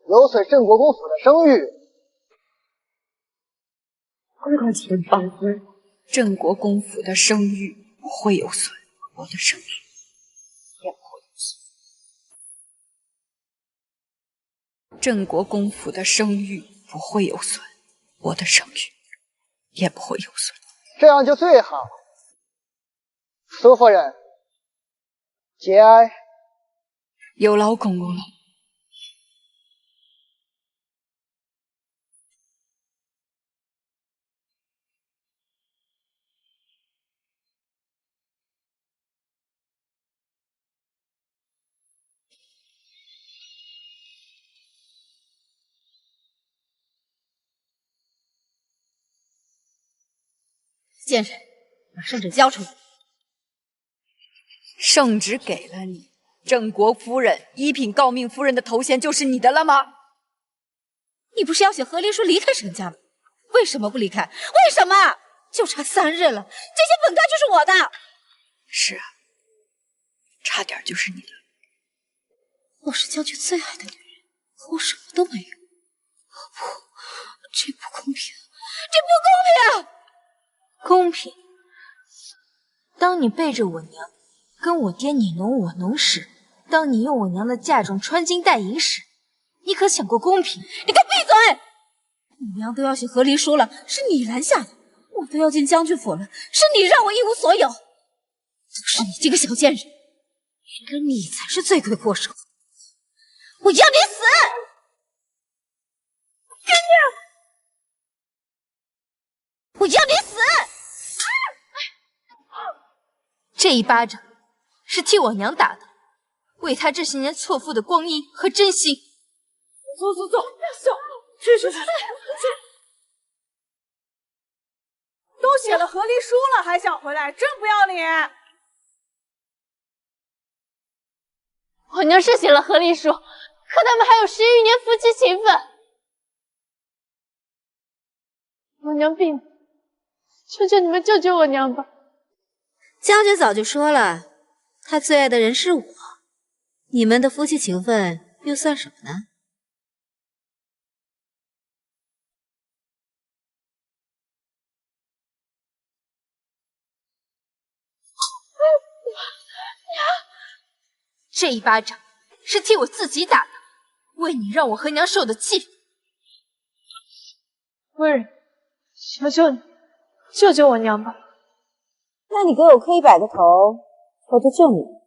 有损镇国公府的声誉。快请放心，镇国公府的声誉不会有损，我的声誉也不会有损。镇国公府的声誉不会有损，我的声誉也不会有损。这样就最好。苏夫人，节哀。有劳公公了。贱人，把圣旨交出来！圣旨给了你，镇国夫人1品诰命夫人的头衔就是你的了吗？你不是要写和离书离开沈家吗？为什么不离开？为什么？就差3日了，这些本该就是我的。是啊，差点就是你的。我是将军最爱的女人，可我什么都没有。不，这不公平，这不公平！公平？当你背着我娘，跟我爹你侬我侬时，当你用我娘的嫁妆穿金戴银时，你可想过公平？你给我闭嘴！你娘都要写和离书了，是你拦下的；我都要进将军府了，是你让我一无所有。都是你这个小贱人，原来你才是罪魁祸首！我要你死！干你！我要你死！这一巴掌是替我娘打的，为她这些年错付的光阴和真心。走，去！都写了和离书了，还想回来，真不要脸！我娘是写了和离书，可他们还有11余年夫妻情分。我娘病了，求求你们救救我娘吧！将军早就说了，他最爱的人是我，你们的夫妻情分又算什么呢？这一巴掌是替我自己打的，为你让我和娘受的气。夫人，求求你，救救我娘吧！那你给我磕100个头，我就救你。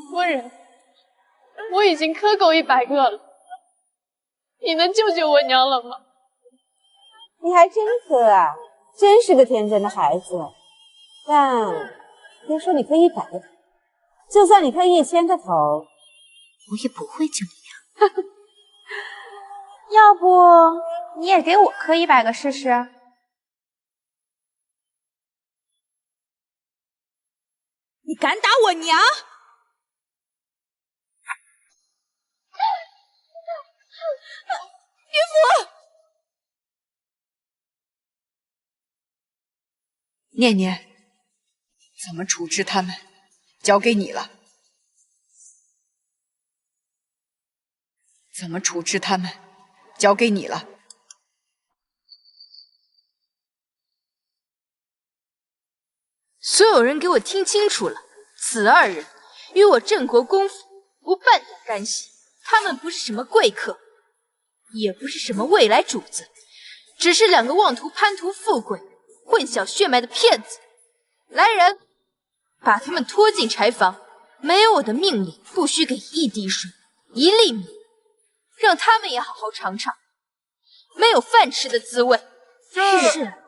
夫人，我已经磕够100个了，你能救救我娘了吗？你还真磕啊，真是个天真的孩子。但别说你磕100个头，就算你磕1000个头，我也不会救你娘。要不你也给我磕100个试试？你敢打我娘？岳父，念念，怎么处置他们，交给你了。怎么处置他们，交给你了。所有人给我听清楚了，此2人与我郑国公府无半点干系，他们不是什么贵客，也不是什么未来主子，只是2个妄图攀图富贵、混淆血脉的骗子。来人，把他们拖进柴房，没有我的命令，不许给1滴水、1粒米，让他们也好好尝尝没有饭吃的滋味。是。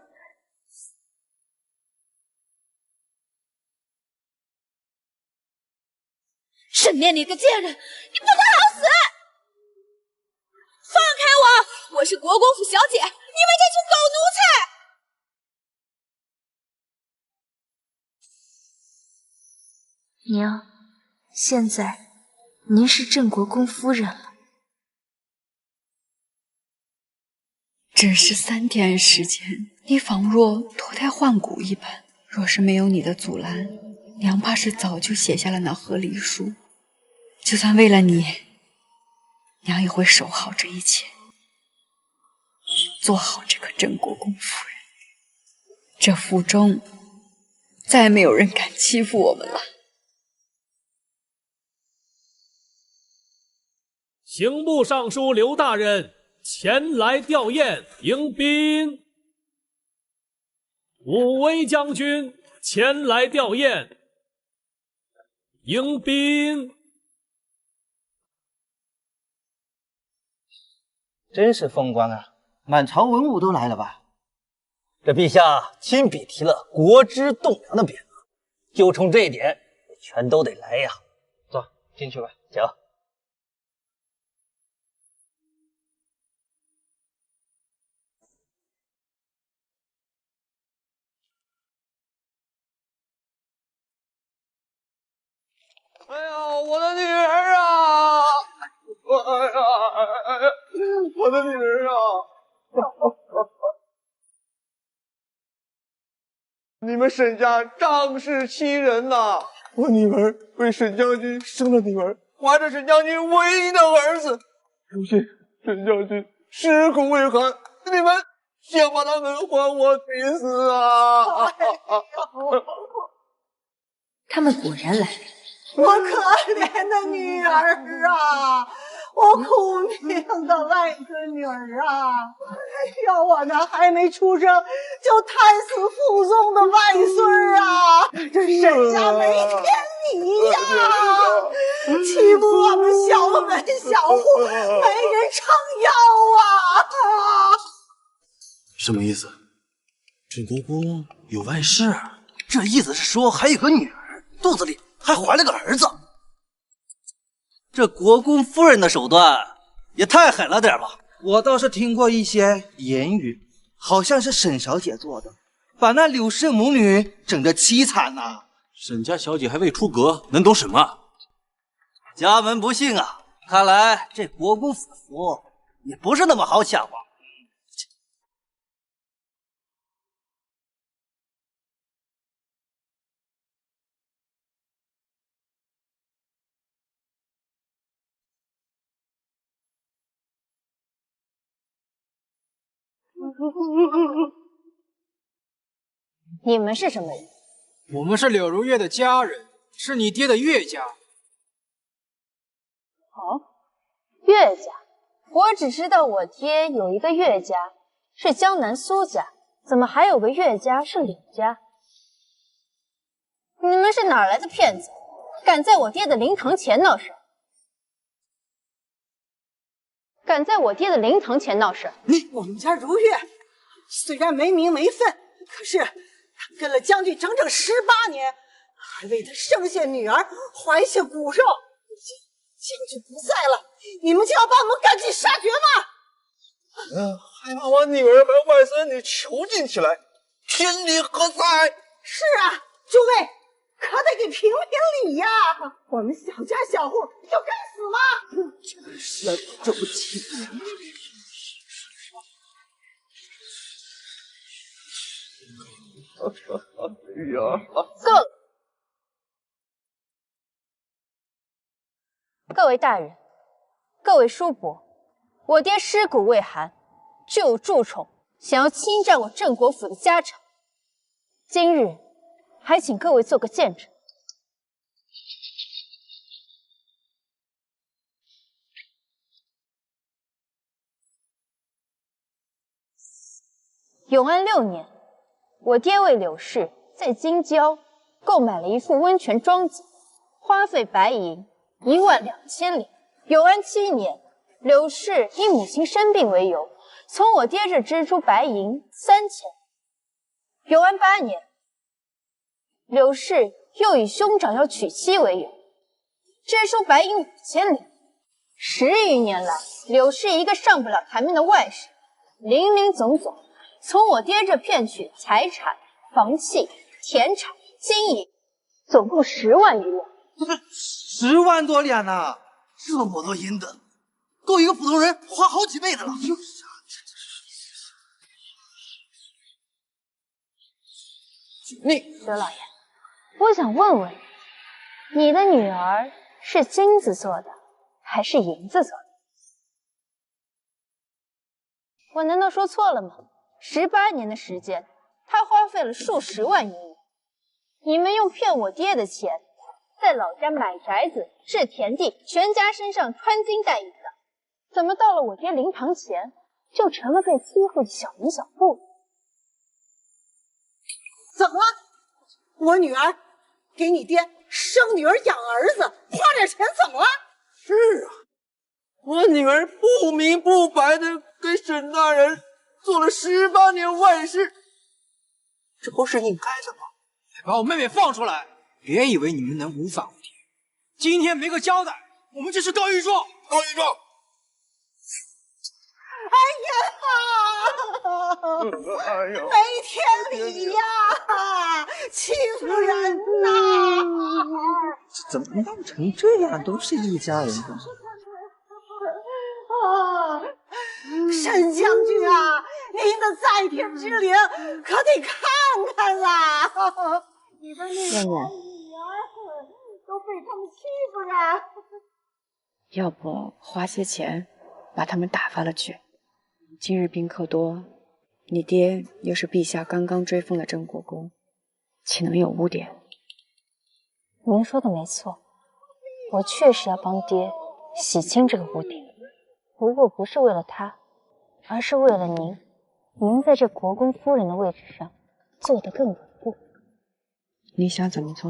沈念，你个贱人，你不得好死！放开我！我是国公府小姐，你们这群狗奴才！娘，现在您是郑国公夫人了。只是3天时间，你仿若脱胎换骨一般。若是没有你的阻拦，娘怕是早就写下了那和离书。就算为了你，娘也会守好这一切，做好这个郑国公夫人。这府中再没有人敢欺负我们了。刑部尚书刘大人前来吊唁迎宾。武威将军前来吊唁迎宾。真是风光啊！满朝文武都来了吧？这陛下亲笔提了国之栋梁的匾额，就冲这一点，全都得来呀！走，进去吧。行。哎呀，我的女儿啊！哎呀，我的女儿啊！你们沈家仗势欺人呐！我女儿为沈将军生了女儿，怀着沈将军唯一的儿子，如今沈将军尸骨未寒，你们想把他们还我去死啊！他们果然来了。我可怜的女儿啊，我苦命的外孙女儿啊！要我那还没出生就胎死腹中的外孙啊！这沈家没天理呀！欺负我们小门小户，没人撑腰啊！什么意思？准国公有外室？这意思是说还有个女儿，肚子里还怀了个儿子。这国公夫人的手段也太狠了点吧！我倒是听过一些言语，好像是沈小姐做的，把那柳氏母女整得凄惨呐。沈家小姐还未出阁，能懂什么？家门不幸啊！看来这国公府福也不是那么好抢吧？你们是什么人？我们是柳如月的家人，是你爹的岳家。哦，岳家，我只知道我爹有一个岳家，是江南苏家，怎么还有个岳家是柳家？你们是哪来的骗子，敢在我爹的灵堂前闹事？敢在我爹的灵堂前闹事！我们家如月虽然没名没分，可是他跟了将军整整18年，还为他生下女儿，怀下骨肉。将军不在了，你们就要把我们赶尽杀绝吗？还把我女儿和外孙女囚禁起来，天理何在？是啊，诸位可得给评评理呀！我们小家小户就该死吗？真是这么气人！哎呀，够了！各位大人，各位叔伯，我爹尸骨未寒，就有蛀虫想要侵占我镇国府的家产，今日还请各位做个见证。永安6年，我爹为柳氏在京郊购买了一副温泉庄子，花费白银12000两。永安7年，柳氏以母亲生病为由，从我爹这支出白银3000。永安8年，柳氏又以兄长要娶妻为由，支出白银5000两。10余年来，柳氏一个上不了台面的外室，林林总总从我爹这骗取财产、房契、田产、金银，总共10万余两。10万多两呐！这么多银子，够一个普通人花好几辈子了。刘老爷，我想问问你的女儿是金子做的，还是银子做的？我难道说错了吗？18年的时间，她花费了数十万银元，你们用骗我爹的钱，在老家买宅子、置田地，全家身上穿金戴银的，怎么到了我爹灵堂前，就成了被欺负的小门小户？怎么了？我女儿给你爹生女儿养儿子，花点钱怎么了？是啊，我女儿不明不白的给沈大人做了18年外事，这不是应该的吗？把我妹妹放出来！别以为你们能无法无天，今天没个交代，我们就是告御状！告御状！哎呀，没天理呀！欺负人呐！怎么闹成这样？都是一家人的。沈将军啊，您的在天之灵可得看看啦！你的那个女儿都被他们欺负着。要不花些钱把他们打发了去。今日宾客多，你爹又是陛下刚刚追封了郑国公，岂能有污点？您说的没错，我确实要帮爹洗清这个污点。不过不是为了他，而是为了您。您在这国公夫人的位置上坐得更稳固。你想怎么做？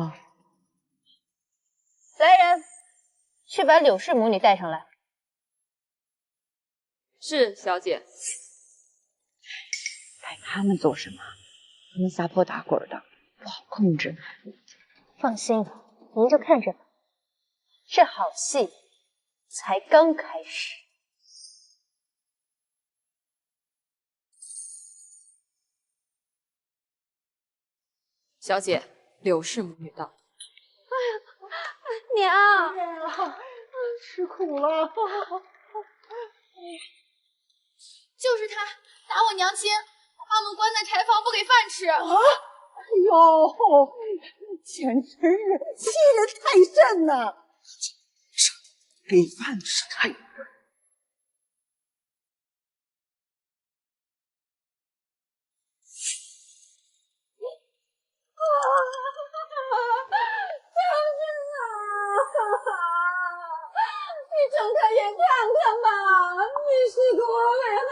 来人，去把柳氏母女带上来。是，小姐。带他们做什么？他们撒泼打滚的，不好控制。放心吧，您就看着吧，这好戏才刚开始。小姐，柳氏母女到。娘，吃苦了。就是他打我娘亲，把我们关在柴房不给饭吃。哎呦，简直是欺人太甚呐！给饭吃太多。你睁开眼看看吧，你是个为害，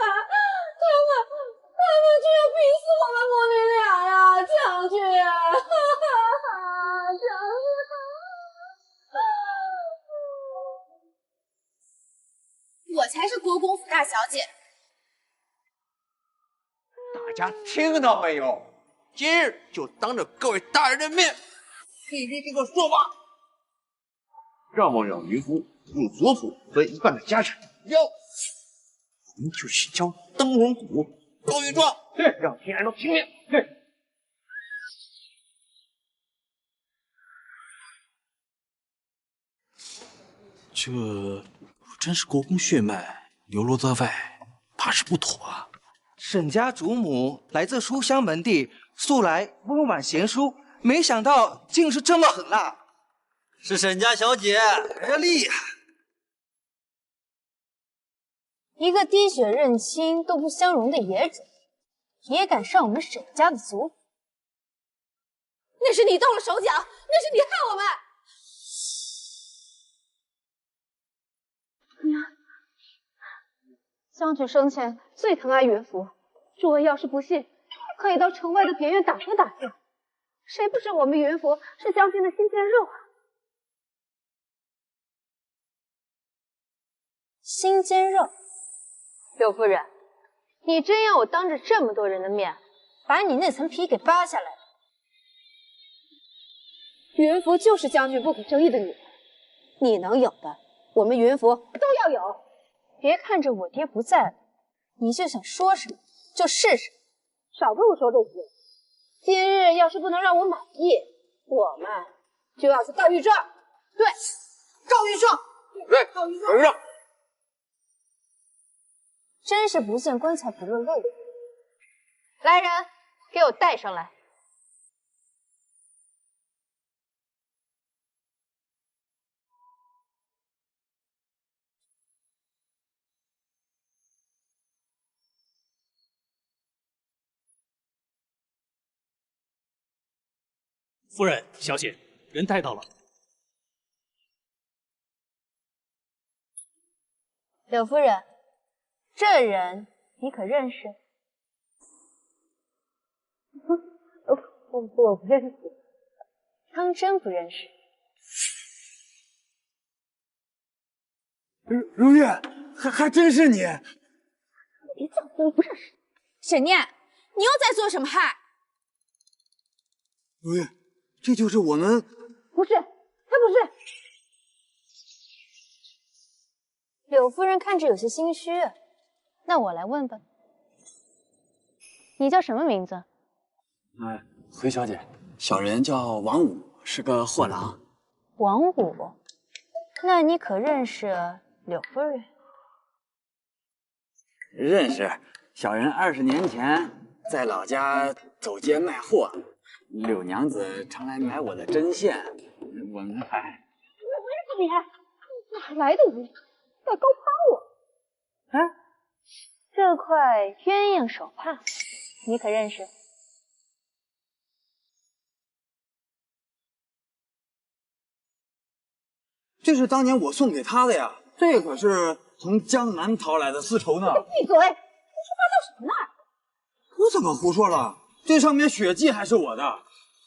他们就要逼死我们母女俩呀，将军！我才是国公府大小姐。大家听到没有？今日就当着各位大人的面，给这个说法，让我让渔夫入左府分一半的家产。要，我们就去交灯笼谷告御状。对，让天然都听命。对。这真是国公血脉流落在外，怕是不妥啊。沈家主母来自书香门第，素来温婉贤淑，没想到竟是这么狠辣。是沈家小姐，人家厉害。一个滴血认亲都不相容的野种，也敢上我们沈家的族？那是你动了手脚，那是你害我们。娘，将军生前最疼爱元福，诸位要是不信，可以到城外的别院打听打听，谁不知我们元福是将军的新鲜肉啊？新鲜肉，柳夫人，你真要我当着这么多人的面，把你那层皮给扒下来？元福就是将军不可争议的女人，你能有的，我们元福都要有。别看着我爹不在了，你就想说什么就试试，少跟我说这些。今日要是不能让我满意，我们就要去告御状。对，告御状。对，告御状。真是不见棺材不落泪。来人，给我带上来。夫人，小姐，人带到了。柳夫人，这人你可认识？我不认识，当真不认识？如月，还真是你！别叫我不认识。沈念，你又在做什么害？如月，这就是我们……不是，他不是。柳夫人看着有些心虚，那我来问问，你叫什么名字？回小姐，小人叫王武，是个货郎。王武，那你可认识柳夫人？认识，小人20年前在老家走街卖货，柳娘子常来买我的针线，我们还……你哪来的武？敢高攀我！啊，这块鸳鸯手帕，你可认识？这是当年我送给他的呀，这可是从江南淘来的丝绸呢。闭嘴！你说话叫什么呢？我怎么胡说了？这上面血迹还是我的，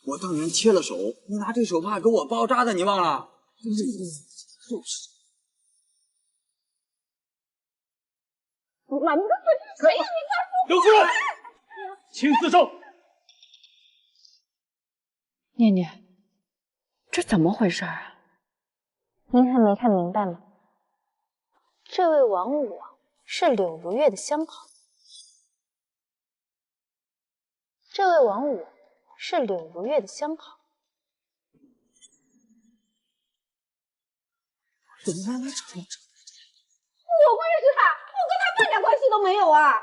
我当年切了手，你拿这手帕给我包扎的，你忘了？就是。满个嘴谁呀？你柳夫人，请自重。念念，这怎么回事啊？您还没看明白吗？这位王武是柳如月的相好。这位王武是柳如月的相好。怎么让他吵？我不认识他，我跟他半点关系都没有啊！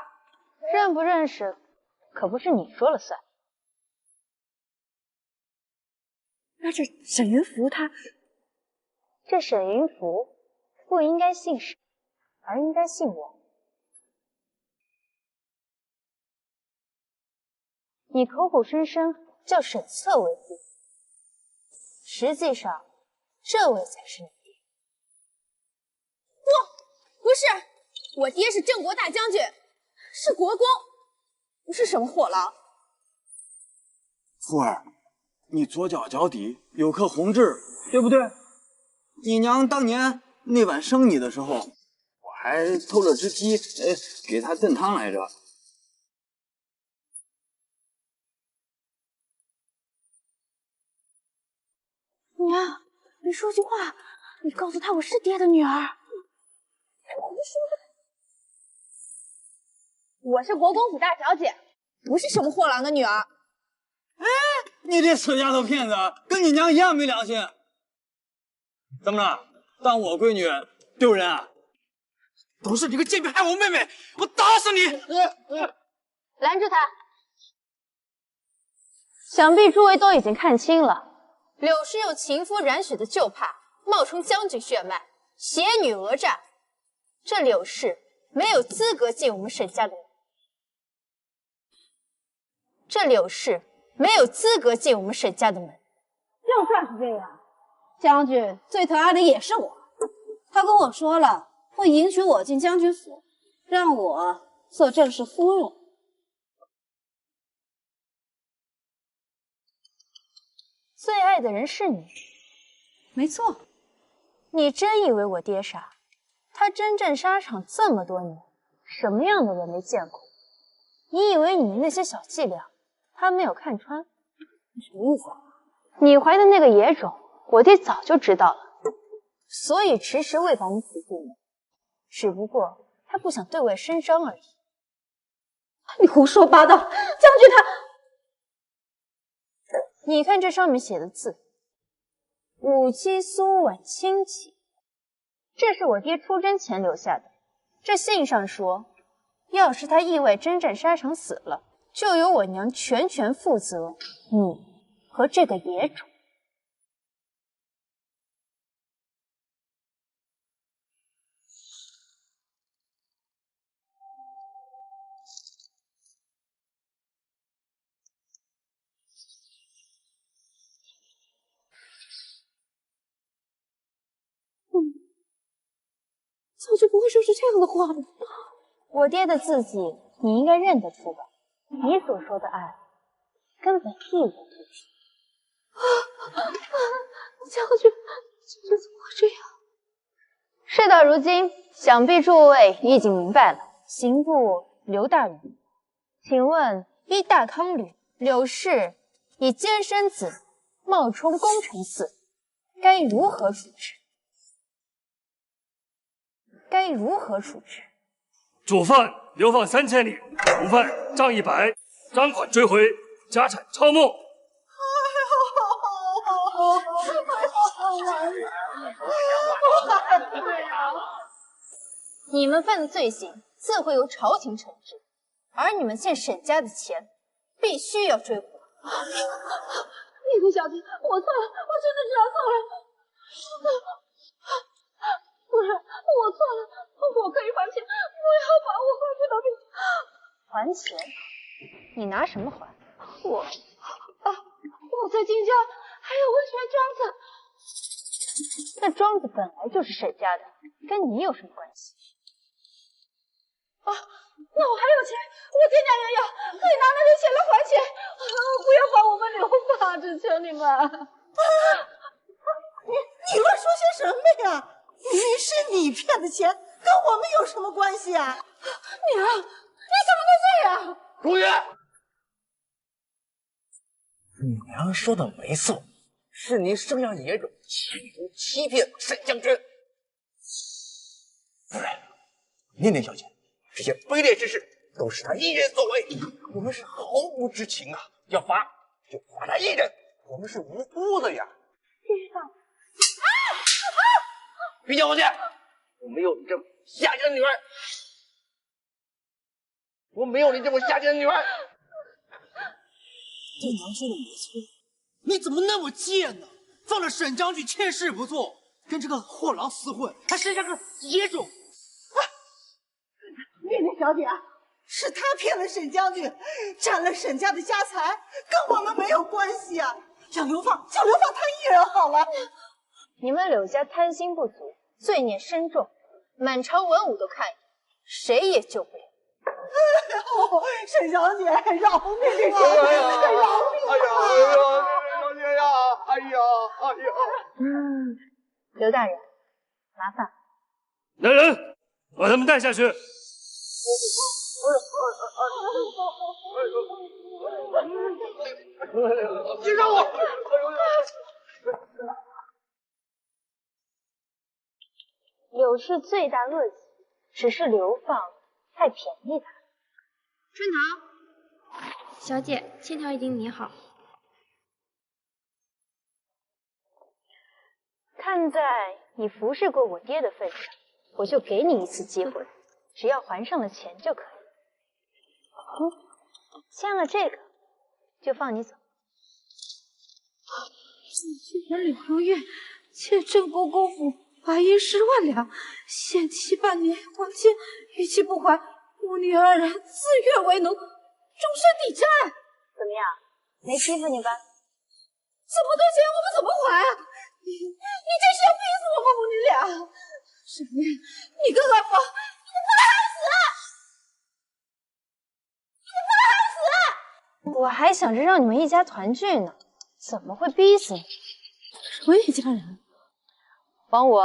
认不认识，可不是你说了算。那这沈云福他，这沈云福不应该姓沈，而应该姓王。你口口声声叫沈策为爹，实际上这位才是你爹。不是，我爹是郑国大将军，是国公，不是什么货郎。福儿，你左脚脚底有颗红痣，对不对？你娘当年那晚生你的时候，我还偷了只鸡，给她炖汤来着。娘，你说句话，你告诉他我是爹的女儿。我是国公府大小姐，不是什么货郎的女儿。哎，你这死丫头片子，跟你娘一样没良心！怎么了？当我闺女丢人啊？都是你个贱婢害我妹妹，我打死你！拦住他！想必诸位都已经看清了，柳氏用情夫染血的旧帕，冒充将军血脉，挟女讹诈。这柳氏没有资格进我们沈家的门。这柳氏没有资格进我们沈家的门。就算是这样，将军最疼爱的也是我。他跟我说了，会迎娶我进将军府，让我做正室夫人。最爱的人是你，没错。你真以为我爹傻？他征战沙场这么多年，什么样的人没见过？你以为你那些小伎俩，他没有看穿？你什么意思啊？你怀的那个野种，我爹早就知道了，所以迟迟未把你娶进门，只不过他不想对外声张而已。你胡说八道，将军他……你看这上面写的字，武姬苏婉亲戚，这是我爹出征前留下的。这信上说，要是他意外征战沙场死了，就由我娘全权负责你和这个野种。将军不会说出这样的话吧？我爹的字迹你应该认得出吧？你所说的爱，根本一无是处。将军怎么会这样？事到如今，想必诸位已经明白了。刑部刘大人，请问依大康律，柳氏以监生子冒充功臣嗣，该如何处置？该如何处置？主犯流放3000里，从犯杖100，赃款追回，家产抄没。你们犯的罪行自会由朝廷惩治，而你们欠沈家的钱，必须要追回。丽丽小姐，我错了，我真的知道错了。夫人，我错了，我可以还钱，不要把我恢复到平常。还钱？你拿什么还？我在京郊还有温泉庄子。那庄子本来就是沈家的，跟你有什么关系？那我还有钱，我爹娘也有，可以拿那些钱来还钱。不要把我们流放，只求你们。你乱说些什么呀？明明是你骗的钱，跟我们有什么关系啊？娘，你怎么能这样？如约，你娘说的没错，是你生养野种，企图欺骗沈将军。夫人，念念小姐，这些卑劣之事都是他一人所为，我们是毫无知情啊！要罚就罚他一人，我们是无辜的呀。知道。于小姐，我没有你这么下贱的女儿，我没有你这么下贱的女儿。这娘说的没错，你怎么那么贱呢？放着沈将军欠事不做，跟这个货郎厮混，还生下个野种。念念小姐啊，是他骗了沈将军，占了沈家的家财，跟我们没有关系啊！想流放就流放他一人好了。你们柳家贪心不足，罪孽深重，满朝文武都看你，谁也救不了。沈小姐，饶命啊！饶命！哎呀，小姐呀，哎呀！刘大人，麻烦。来人，把他们带下去。接上我！柳氏罪大恶极，只是流放太便宜他。春桃，小姐，欠条已经拟好。看在你服侍过我爹的份上，我就给你一次机会，只要还上了钱就可以。签了这个，就放你走。去年柳如月欠郑国公府白银10万两，限期半年还清，逾期不还，母女2人自愿为奴，终身抵债。怎么样？没欺负你吧？这么多钱我们怎么还啊？你这是要逼死我们母女俩！沈月，你跟阿婆，你不能害死！我还想着让你们一家团聚呢，怎么会逼死你？什么一家人？王武，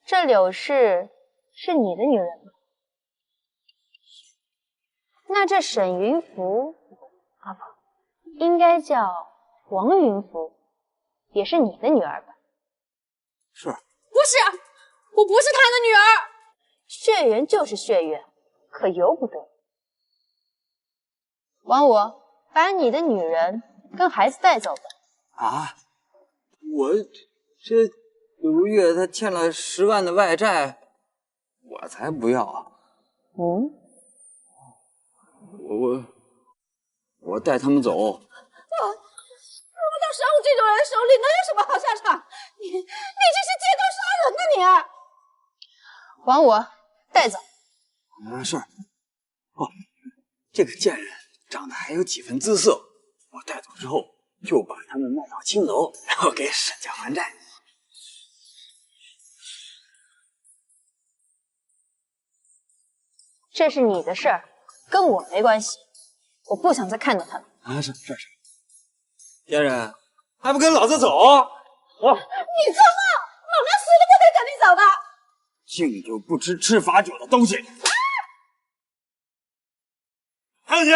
这柳氏是你的女人吗？那这沈云福，阿婆，应该叫王云福，也是你的女儿吧？是。不是，我不是他的女儿。血缘就是血缘，可由不得。王武，把你的女人跟孩子带走吧。啊，我这柳如月她欠了10万的外债，我才不要啊！我带他们走。落到商务这种人手里，能有什么好下场？你这是街头杀人呢！你还我，带走。是。哦，这个贱人长得还有几分姿色，我带走之后就把他们卖到青楼，然后给沈家还债。这是你的事儿，跟我没关系。我不想再看到他们。啊，是。贱人，还不跟老子走？我。你做梦！老娘死了不得等你走的！敬酒不吃吃罚酒的东西！还有你，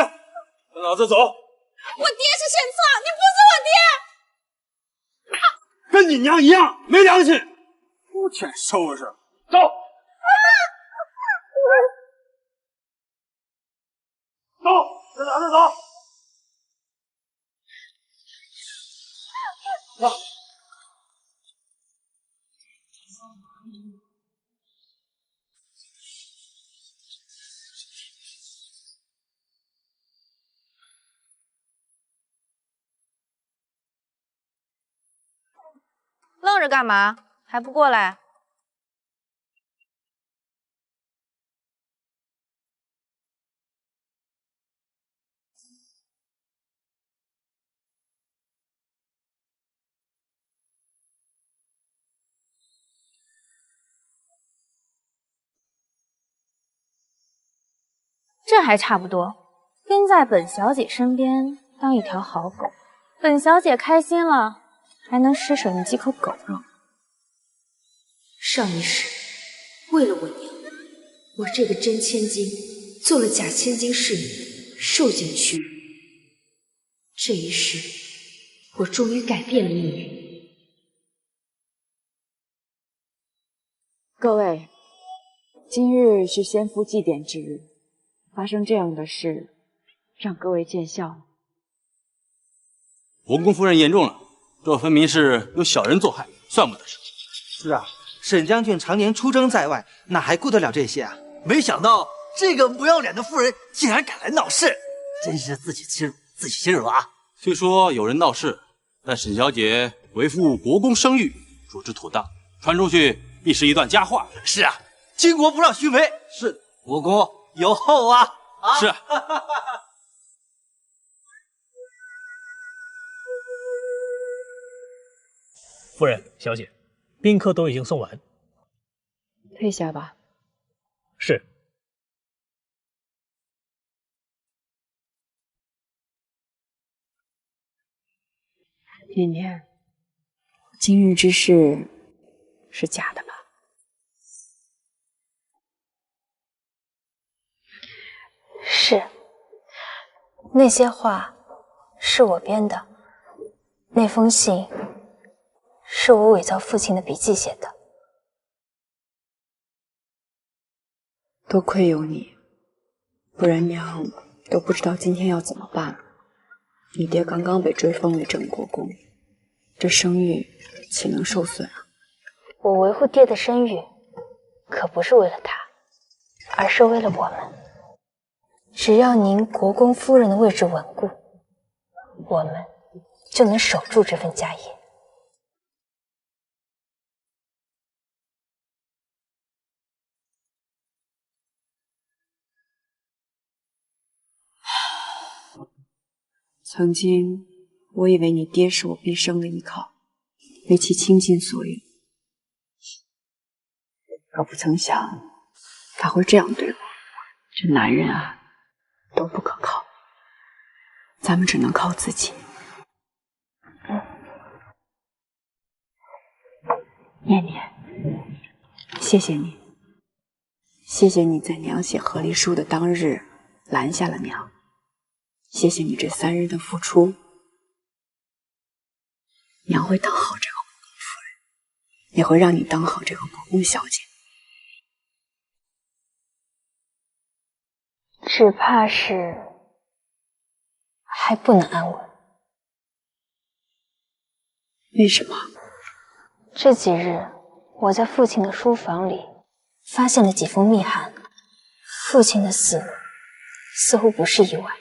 跟老子走！我爹是沈策，你不跟你娘一样没良心，不欠收拾。走。走，在哪儿走？走。愣着干嘛？还不过来？这还差不多，跟在本小姐身边当一条好狗，本小姐开心了，还能施舍你几口狗肉。上一世，为了我娘，我这个真千金做了假千金侍女，受尽屈辱。这一世，我终于改变了命运。各位，今日是先夫祭典之日，发生这样的事，让各位见笑。国公夫人言重了，这分明是有小人作害，算不得什么。是啊，沈将军常年出征在外，哪还顾得了这些啊？没想到这个不要脸的妇人竟然敢来闹事，真是自取其辱，自取其辱啊！虽说有人闹事，但沈小姐为负国公声誉，处之妥当，传出去必是一段佳话。是啊，巾帼不让须眉。是，国公有后啊！是。夫人、小姐，宾客都已经送完，退下吧。是。念念，今日之事是假的吧？是，那些话是我编的，那封信是我伪造父亲的笔记写的。多亏有你，不然娘都不知道今天要怎么办了。你爹刚刚被追封为郑国公，这声誉岂能受损啊？我维护爹的声誉，可不是为了他，而是为了我们。只要您国公夫人的位置稳固，我们就能守住这份家业。曾经我以为你爹是我毕生的依靠，为其倾尽所有，可不曾想他会这样对我。这男人啊，都不可靠，咱们只能靠自己。念念，谢谢你，谢谢你在娘写和离书的当日拦下了娘。谢谢你这3日的付出，娘会当好这个国公夫人，也会让你当好这个国公小姐。只怕是还不能安稳。为什么？这几日我在父亲的书房里发现了几封密函，父亲的死似乎不是意外。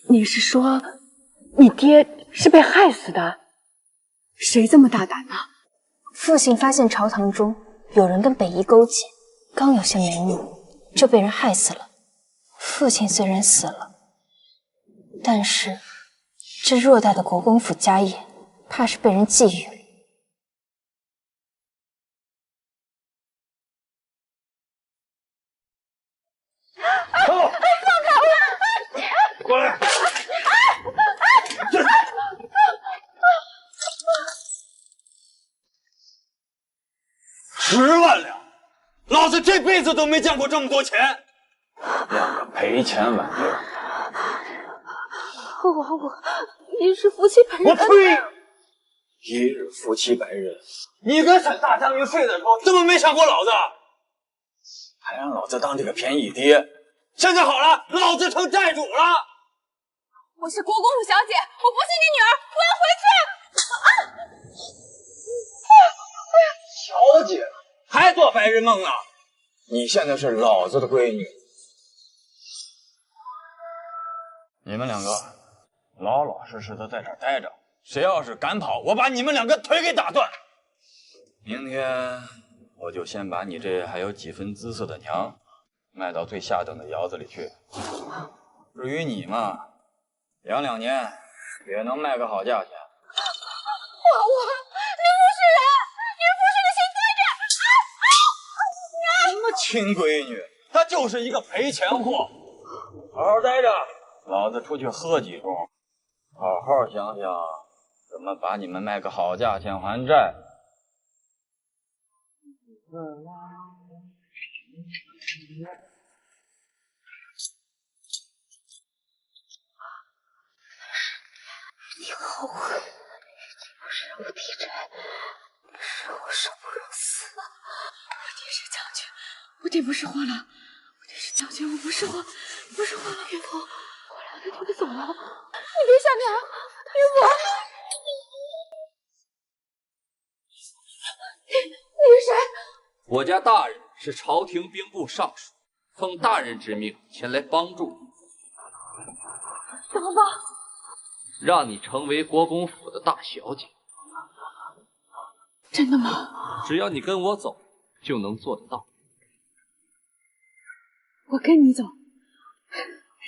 你是说，你爹是被害死的？谁这么大胆呢？父亲发现朝堂中有人跟北夷勾结，刚有些眉目，就被人害死了。父亲虽然死了，但是这偌大的国公府家业，怕是被人觊觎。放开我！过来！10万两，老子这辈子都没见过这么多钱。2个赔钱玩意儿，皇我一日夫妻百日恩。我呸！一日夫妻百日恩，你跟沈大将军睡的时候，怎么没想过老子？还让老子当这个便宜爹。现在好了，老子成债主了。我是国公府小姐，我不是你女儿，我要回去。小姐还做白日梦啊？你现在是老子的闺女。你们两个老老实实的在这儿待着，谁要是敢跑，我把你们两个腿给打断。明天我就先把你这还有几分姿色的娘卖到最下等的窑子里去。至于你嘛，养2年也能卖个好价钱。皇皇，您不是人，您不是个亲闺女。什么亲闺女？她就是一个赔钱货。好好待着，老子出去喝几盅，好好想想怎么把你们卖个好价钱还债。你后悔，你不是让我替债，是我生不如死。我爹是将军，我爹不是花郎，我爹是将军，我不是花郎。岳父，我俩就听走了。你别吓娘，岳父。你是谁？我家大人是朝廷兵部尚书，奉大人之命前来帮助你。怎么帮？让你成为国公府的大小姐。真的吗？只要你跟我走，就能做得到。我跟你走，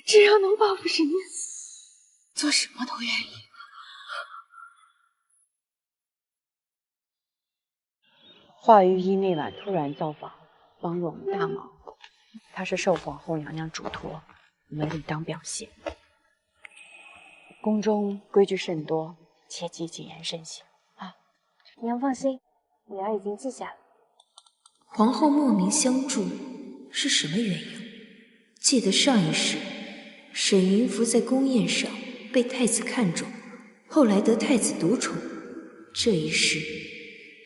只要能报复神念，做什么都愿意。华御医那晚突然造访，帮了我们大忙。他是受皇后娘娘嘱托，我们理当表谢。宫中规矩甚多，切忌谨言慎行啊！娘放心，女儿已经记下了。皇后莫名相助是什么缘由？记得上一世，沈云福在宫宴上被太子看中，后来得太子独宠。这一世，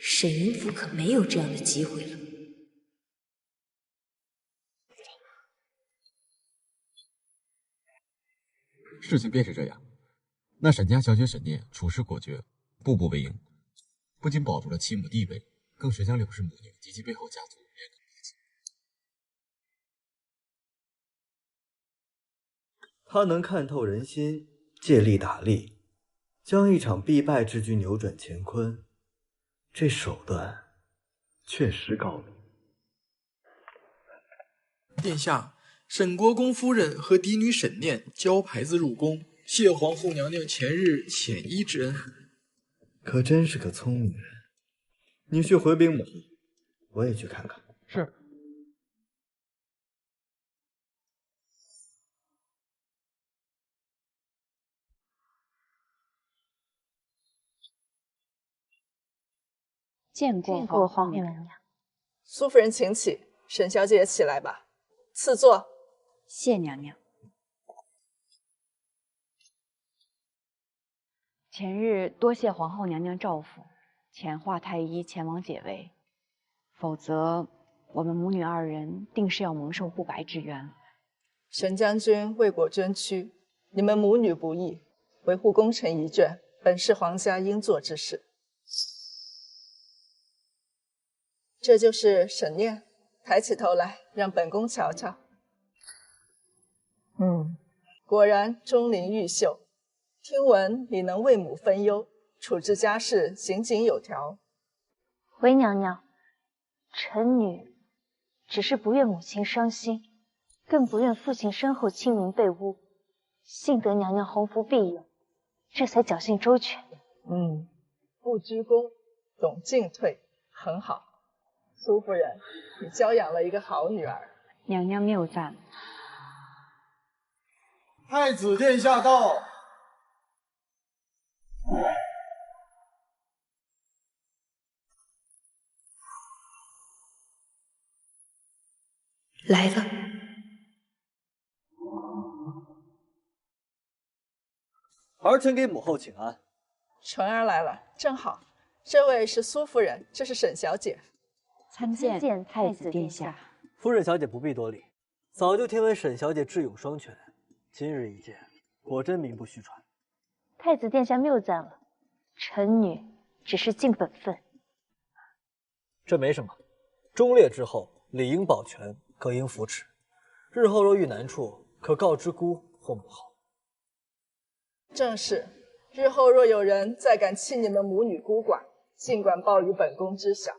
沈云福可没有这样的机会了。事情便是这样。那沈家小姐沈念处事果决，步步为营，不仅保住了其母地位，更是将柳氏母女及其背后家族连根拔起。他能看透人心，借力打力，将一场必败之局扭转乾坤，这手段确实高明。殿下，沈国公夫人和嫡女沈念交牌子入宫，谢皇后娘娘前日遣医之恩。可真是个聪明人。你去回禀母，我也去看看。是。见过皇后娘娘。苏夫人请起，沈小姐也起来吧，赐座。谢娘娘。前日多谢皇后娘娘照拂，遣华太医前往解围，否则我们母女2人定是要蒙受不白之冤。沈将军为国捐躯，你们母女不易，维护功臣遗眷，本是皇家应做之事。这就是沈念，抬起头来，让本宫瞧瞧。果然钟灵毓秀。听闻你能为母分忧，处置家事井井有条。回娘娘，臣女只是不愿母亲伤心，更不愿父亲身后清名被污，幸得娘娘洪福庇佑，这才侥幸周全。不居功，懂进退，很好。苏夫人，你教养了一个好女儿。娘娘谬赞。太子殿下到。来了。儿臣给母后请安。纯儿来了，正好。这位是苏夫人，这是沈小姐。参见太子殿下。夫人小姐不必多礼，早就听闻沈小姐智勇双全，今日一见，果真名不虚传。太子殿下谬赞了，臣女只是尽本分。这没什么，忠烈之后理应保全，更应扶持。日后若遇难处，可告知姑或母后。正是，日后若有人再敢弃你们母女孤寡，尽管报与本宫知晓。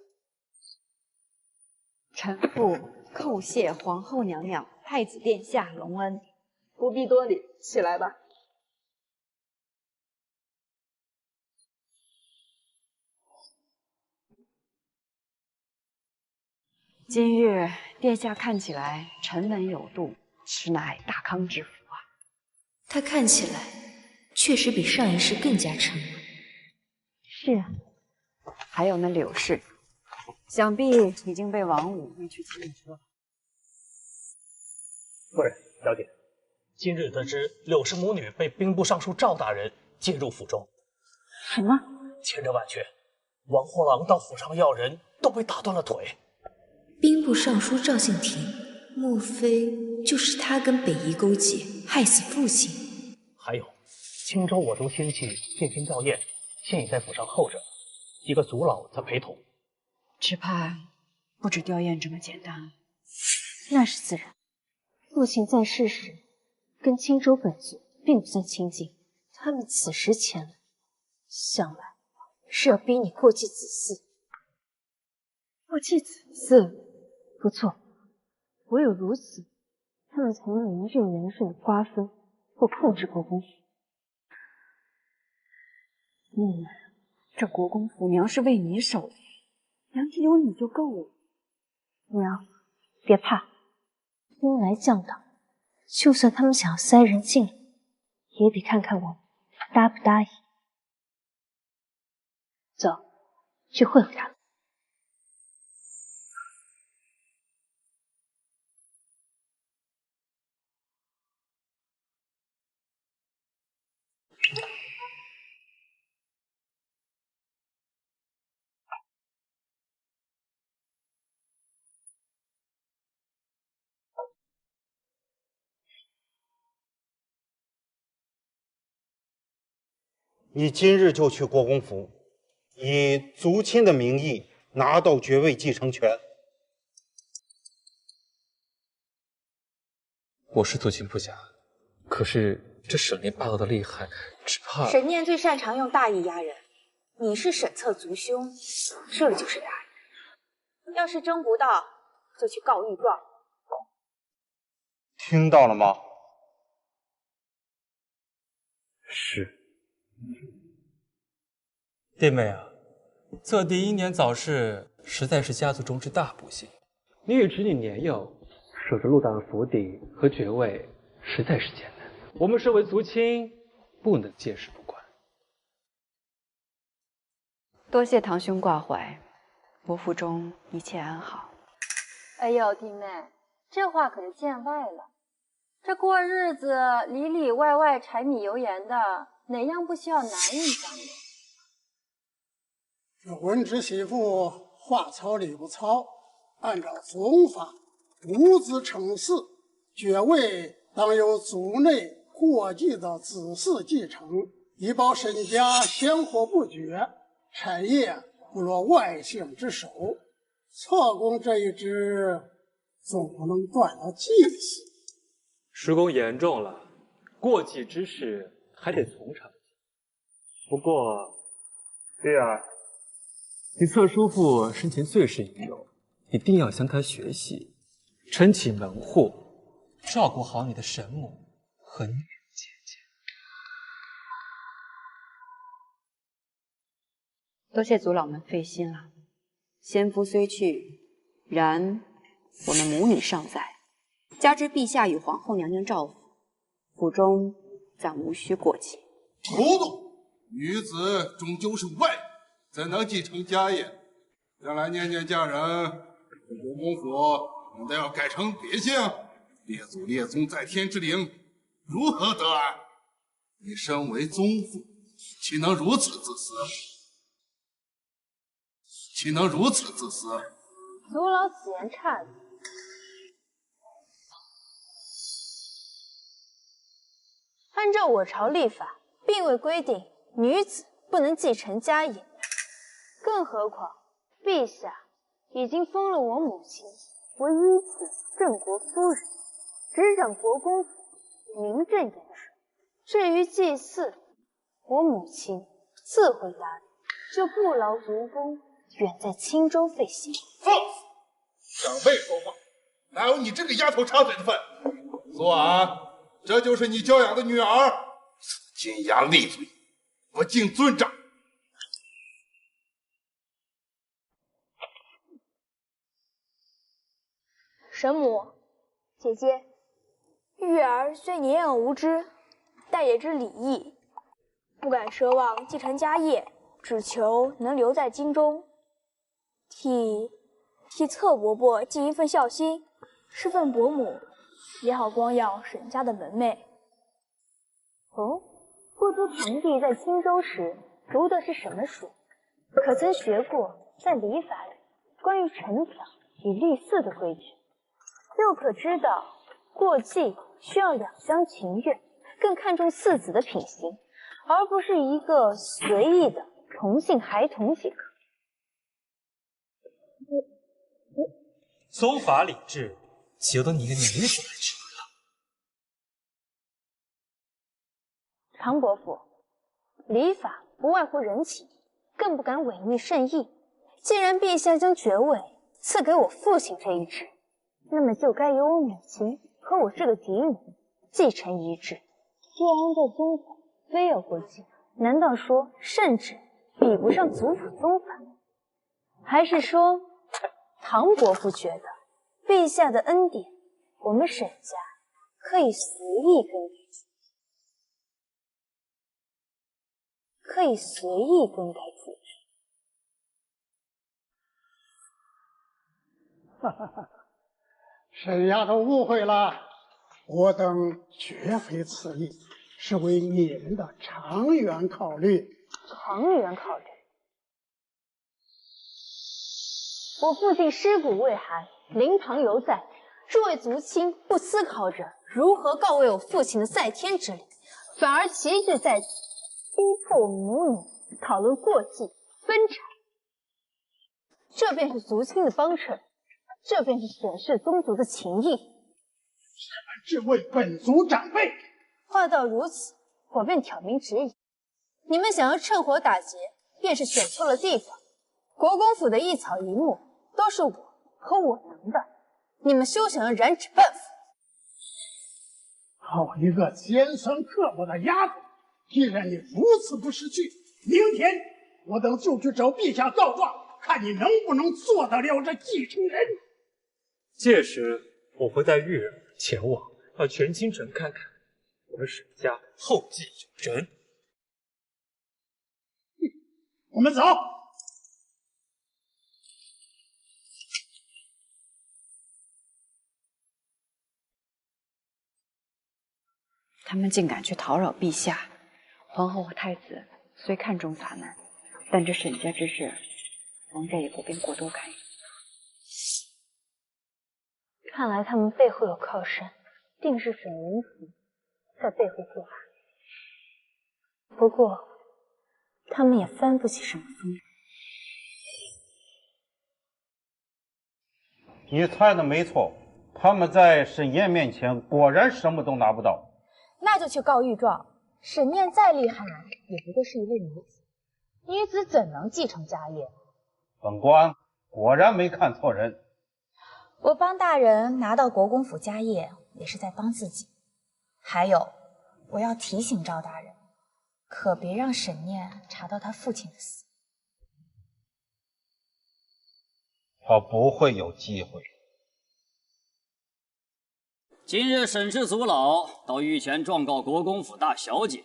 臣妇叩谢皇后娘娘、太子殿下隆恩。不必多礼，起来吧。今日殿下看起来沉稳有度，实乃大康之福啊。他看起来确实比上一世更加沉稳。是啊，还有那柳氏，想必已经被王五运去骑车了。夫人、小姐，今日得知柳氏母女被兵部尚书赵大人接入府中。什么？千真万确，王货郎到府上要人，都被打断了腿。兵部尚书赵敬亭，莫非就是他跟北夷勾结，害死父亲？还有，青州我族亲戚进京吊唁，现已在府上候着，一个族老在陪同。只怕不止吊唁这么简单。那是自然。父亲在世时，跟青州本族并不算亲近，他们此时前来，想来是要逼你过继子嗣。过继子嗣？不错，唯有如此，他们才能名正言顺地瓜分或控制国公府。这国公府娘是为你守的，娘只有你就够了。娘，别怕，兵来将挡，就算他们想要塞人进来，也得看看我答不答应。走，去会会他们。你今日就去国公府，以族亲的名义拿到爵位继承权。我是族亲不假，可是这沈炼霸道的厉害，只怕……沈念最擅长用大义压人，你是沈侧族兄，这就是大义。要是争不到，就去告御状。听到了吗？是。弟妹啊，测第1年早逝，实在是家族中之大不幸。你与侄女年幼，守着陆大的府邸和爵位，实在是艰难。我们身为族亲，不能见视不管。多谢堂兄挂怀，伯府中一切安好。哎呦，弟妹，这话可就见外了。这过日子里里外外柴米油盐的，哪样不需要男人相援？这文侄媳妇话糙理不糙，按照宗法，独子承嗣，爵位当由族内过继的子嗣继承，以保沈家香火不绝，产业不落外姓之手。侧宫这一支，总不能断了祭祀。师公言重了，过继之事还得从长计。不过，月儿，你侧叔父生前最是英勇，一定要向他学习，撑起门户，照顾好你的神母和女姐姐。多谢族老们费心了。先夫虽去，然我们母女尚在。加之陛下与皇后娘娘照拂，府中暂无需过继。糊涂！女子终究是外人，怎能继承家业？将来念念嫁人，国公府难道要改成别姓？列祖列宗在天之灵，如何得安？你身为宗父，岂能如此自私？岂能如此自私？族老此言差矣。按照我朝历法，并未规定女子不能继承家业，更何况陛下已经封了我母亲为一子郑国夫人，执掌国公府，名正言顺。至于祭祀，我母亲自会打理，就不劳族公远在青州费心。放肆！长辈说话，哪有你这个丫头插嘴的份？苏安，这就是你教养的女儿，金牙利嘴，不敬尊长。神母，姐姐，玉儿虽年幼无知，但也知礼义，不敢奢望继承家业，只求能留在京中，替侧伯伯尽一份孝心，侍奉伯母，也好光耀沈家的门楣。哦，不知堂弟在青州时读的是什么书？可曾学过在礼法里关于陈条与立嗣的规矩？又可知道过继需要两厢情愿，更看重嗣子的品行，而不是一个随意的同性孩童即可。宗法礼制，岂由得你一个女子来指挥了？唐伯父，礼法不外乎人情，更不敢违逆圣意。既然陛下将爵位赐给我父亲这一职，那么就该由我母亲和我这个嫡女继承遗志。既然按照宗法非要过继，难道说圣旨比不上族谱宗法？还是说唐伯父觉得陛下的恩典，我们沈家可以随意更改，子制？哈哈哈！沈丫头误会了，我等绝非此意，是为你们的长远考虑。长远考虑？我父亲尸骨未寒，灵堂犹在，诸位族亲不思考着如何告慰我父亲的在天之灵，反而齐聚在此，逼迫我母女讨论过继分产，这便是族亲的帮衬，这便是沈氏宗族的情谊。只为本族长辈。话到如此，我便挑明直言：你们想要趁火打劫，便是选错了地方。国公府的一草一木都是我和我能的，你们休想要染指半幅。好一个尖酸刻薄的丫头！既然你如此不识趣，明天我等就去找陛下告状，看你能不能做得了这继承人。届时我会带玉儿前往，到全京城看看我们沈家后继有人。我们走。他们竟敢去讨扰陛下，皇后和太子虽看重法难，但这沈家之事，王家也不便过多干预。看来他们背后有靠山，定是沈云甫在背后作案。不过，他们也翻不起什么风来。你猜的没错，他们在沈燕面前果然什么都拿不到。那就去告御状。沈念再厉害，也不过是一位女子，女子怎能继承家业？本官果然没看错人。我帮大人拿到国公府家业，也是在帮自己。还有，我要提醒赵大人，可别让沈念查到他父亲的死。他不会有机会。今日沈氏族老到御前状告国公府大小姐，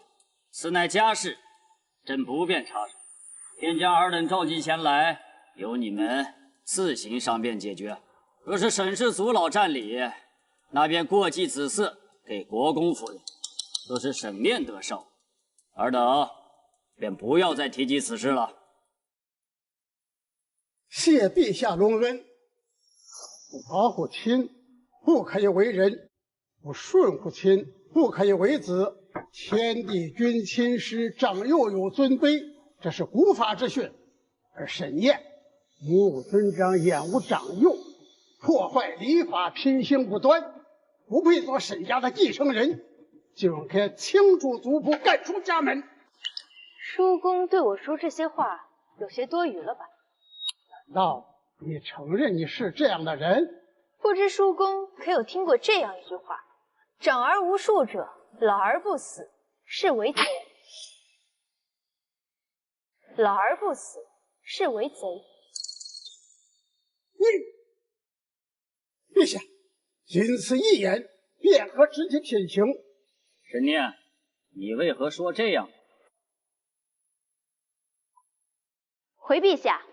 此乃家事，朕不便插手，便将尔等召集前来，由你们自行商辩解决。若是沈氏族老占理，那便过继子嗣给国公夫人；若是沈面得胜，尔等便不要再提及此事了。谢陛下隆恩。不保护亲，不可以为人；不顺乎亲，不可以为子。天地君亲师，长幼有尊卑，这是古法之训。而沈念目无尊长，眼无长幼，破坏礼法，品行不端，不配做沈家的继承人，就应该清除族谱，赶出家门。叔公对我说这些话，有些多余了吧？难道你承认你是这样的人？不知叔公可有听过这样一句话：长而无数者，老而不死，是为贼；老而不死，是为贼。陛下，仅此一言，便可直接天刑。沈念，你为何说这样？回陛下，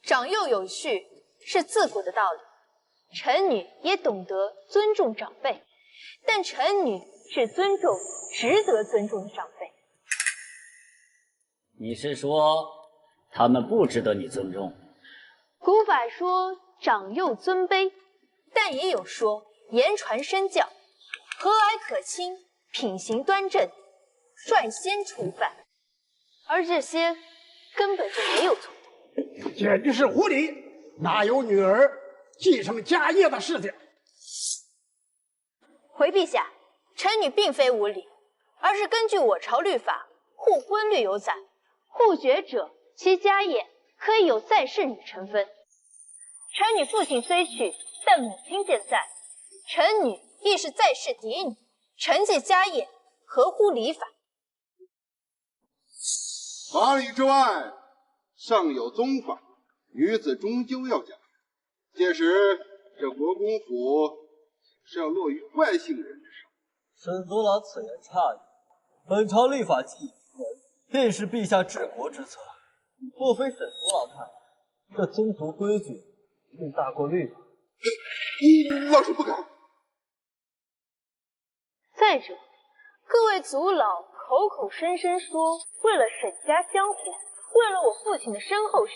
长幼有序是自古的道理，臣女也懂得尊重长辈，但臣女只尊重值得尊重的长辈。你是说他们不值得你尊重？古法说长幼尊卑，但也有说言传身教，和蔼可亲，品行端正，率先除犯，而这些根本就没有做到，简直是无理！哪有女儿继承家业的事情？回陛下，臣女并非无礼，而是根据我朝律法，互婚律有载，互绝者其家业可以有在世女成分。臣女父亲虽去，但母亲健在，臣女亦是在世嫡女，承继家业合乎礼法。法理之外，尚有宗法，女子终究要嫁。届时这国公府是要落于外姓人之手。沈族老此言差矣。本朝立法既已明文，便是陛下治国之策。莫非沈族老看来，这宗族规矩更大过律法？老臣不敢。再者，各位族老口口声声说为了沈家香火，为了我父亲的身后事，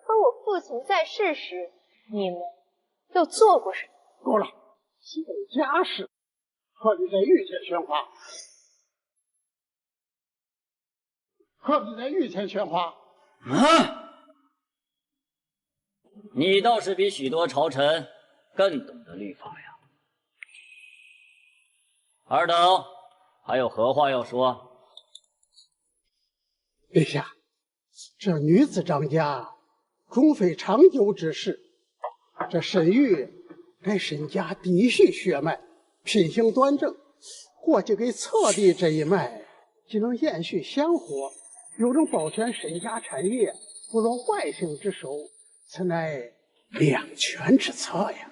可我父亲在世时，你们又做过什么？够了，是家事，何必在御前喧哗？何必在御前喧哗？你倒是比许多朝臣更懂得律法呀。尔等还有何话要说？陛下，这女子张家终非长久之事。这沈玉该沈家嫡系血脉，品行端正，过继给侧弟这一脉，既能延续香火，又能保全沈家产业，不落外姓之手，此乃两全之策呀。